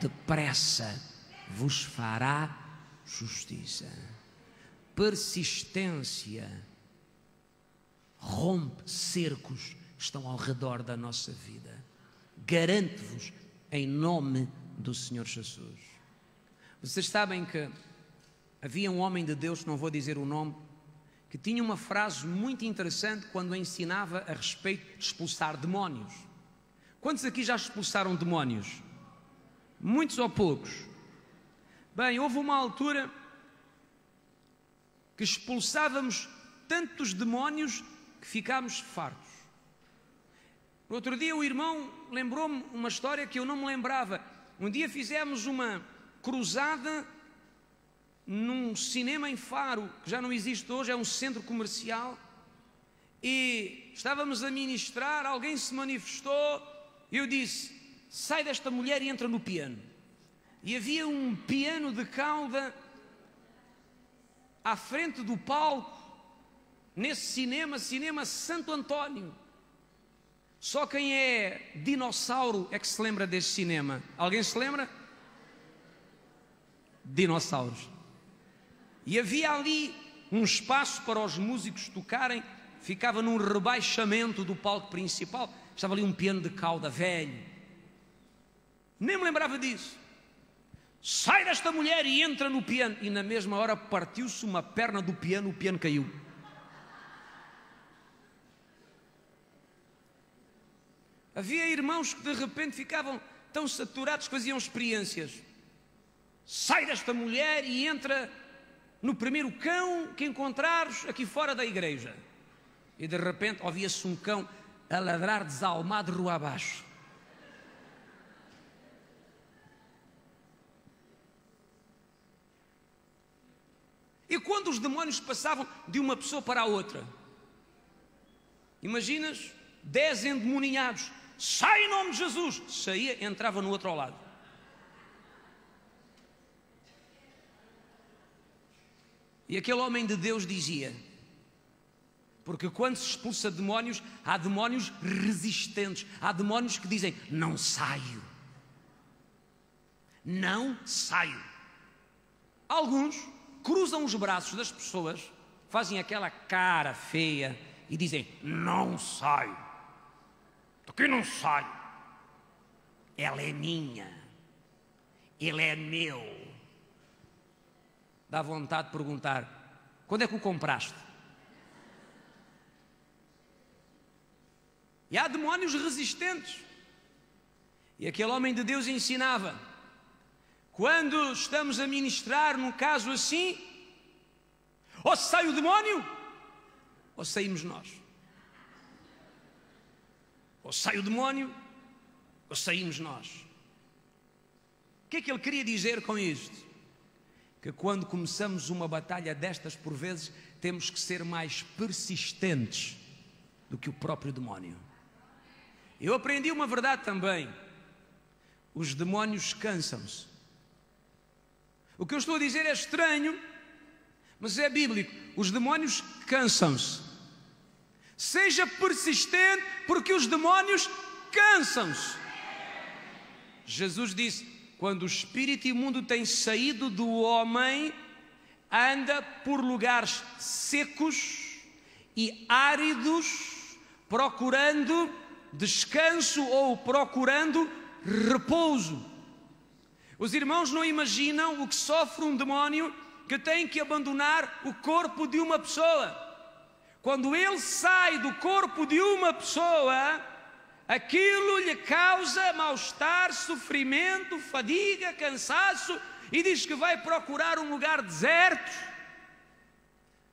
Depressa vos fará justiça. Persistência rompe cercos que estão ao redor da nossa vida. Garanto-vos, em nome do Senhor Jesus. Vocês sabem que havia um homem de Deus, não vou dizer o nome, que tinha uma frase muito interessante quando ensinava a respeito de expulsar demónios. Quantos aqui já expulsaram demónios? Muitos ou poucos? Bem, houve uma altura que expulsávamos tantos demónios que ficámos fartos. No outro dia o irmão lembrou-me uma história que eu não me lembrava. Um dia fizemos uma cruzada num cinema em Faro, que já não existe hoje, é um centro comercial, e estávamos a ministrar, alguém se manifestou, e eu disse: sai desta mulher e entra no piano. E havia um piano de cauda à frente do palco, nesse cinema Santo António. Só quem é dinossauro é que se lembra deste cinema. Alguém se lembra? Dinossauros. E havia ali um espaço para os músicos tocarem, ficava num rebaixamento do palco principal, estava ali um piano de cauda velho. Nem me lembrava disso. Sai desta mulher e entra no piano. E na mesma hora partiu-se uma perna do piano, o piano caiu. Havia irmãos que de repente ficavam tão saturados que faziam experiências. Sai desta mulher e entra no primeiro cão que encontrares aqui fora da igreja. E de repente ouvia-se um cão a ladrar desalmado rua abaixo. E quando os demónios passavam de uma pessoa para a outra, imaginas 10 endemoninhados, sai em nome de Jesus, saía, entrava no outro ao lado. E aquele homem de Deus dizia, porque quando se expulsa demónios, há demónios resistentes, há demónios que dizem, não saio, não saio. Alguns cruzam os braços das pessoas, fazem aquela cara feia e dizem, não saio, daqui não saio, ela é minha, ele é meu. Dá vontade de perguntar, quando é que o compraste? E há demónios resistentes. E aquele homem de Deus ensinava, quando estamos a ministrar num caso assim, ou sai o demónio, ou saímos nós. Ou sai o demónio, ou saímos nós. O que é que ele queria dizer com isto? Que quando começamos uma batalha destas, por vezes, temos que ser mais persistentes do que o próprio demónio. Eu aprendi uma verdade também. Os demónios cansam-se. O que eu estou a dizer é estranho, mas é bíblico. Os demónios cansam-se. Seja persistente, porque os demónios cansam-se. Jesus disse, quando o espírito imundo tem saído do homem, anda por lugares secos e áridos, procurando descanso ou procurando repouso. Os irmãos não imaginam o que sofre um demónio que tem que abandonar o corpo de uma pessoa. Quando ele sai do corpo de uma pessoa, aquilo lhe causa mal-estar, sofrimento, fadiga, cansaço, e diz que vai procurar um lugar deserto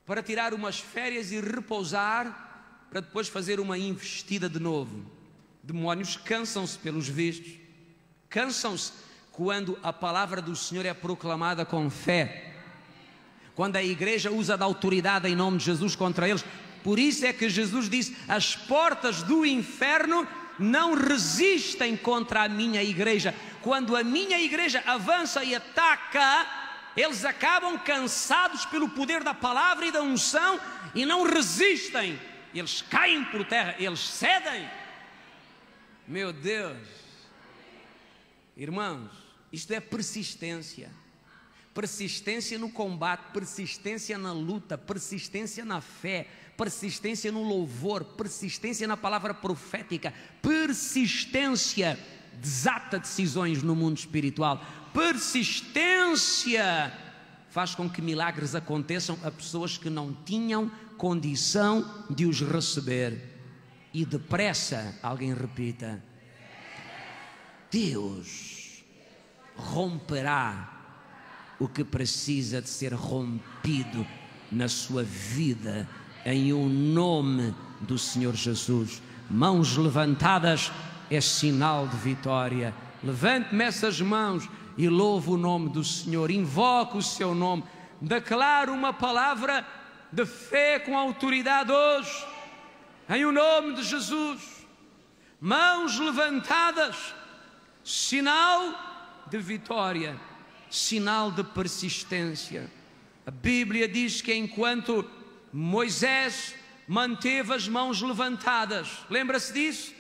para tirar umas férias e repousar, para depois fazer uma investida de novo. Demónios cansam-se pelos vistos, cansam-se quando a palavra do Senhor é proclamada com fé, quando a igreja usa da autoridade em nome de Jesus contra eles. Por isso é que Jesus disse, as portas do inferno não resistem contra a minha igreja. Quando a minha igreja avança e ataca, eles acabam cansados pelo poder da palavra e da unção e não resistem. Eles caem por terra, eles cedem. Meu Deus. Irmãos, isto é persistência. Persistência no combate, persistência na luta, persistência na fé, persistência no louvor, persistência na palavra profética. Persistência desata decisões no mundo espiritual. Persistência faz com que milagres aconteçam a pessoas que não tinham condição de os receber. E depressa, alguém repita, Deus romperá o que precisa de ser rompido na sua vida, em o nome do Senhor Jesus. Mãos levantadas é sinal de vitória. Levante-me essas mãos e louvo o nome do Senhor, invoco o seu nome, declaro uma palavra de fé com autoridade hoje, em o nome de Jesus. Mãos levantadas, sinal de vitória, sinal de persistência. A Bíblia diz que enquanto Moisés manteve as mãos levantadas, lembra-se disso?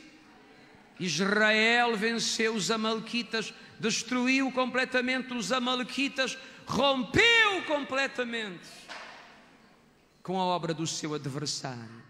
Israel venceu os amalequitas, destruiu completamente os amalequitas, rompeu completamente com a obra do seu adversário.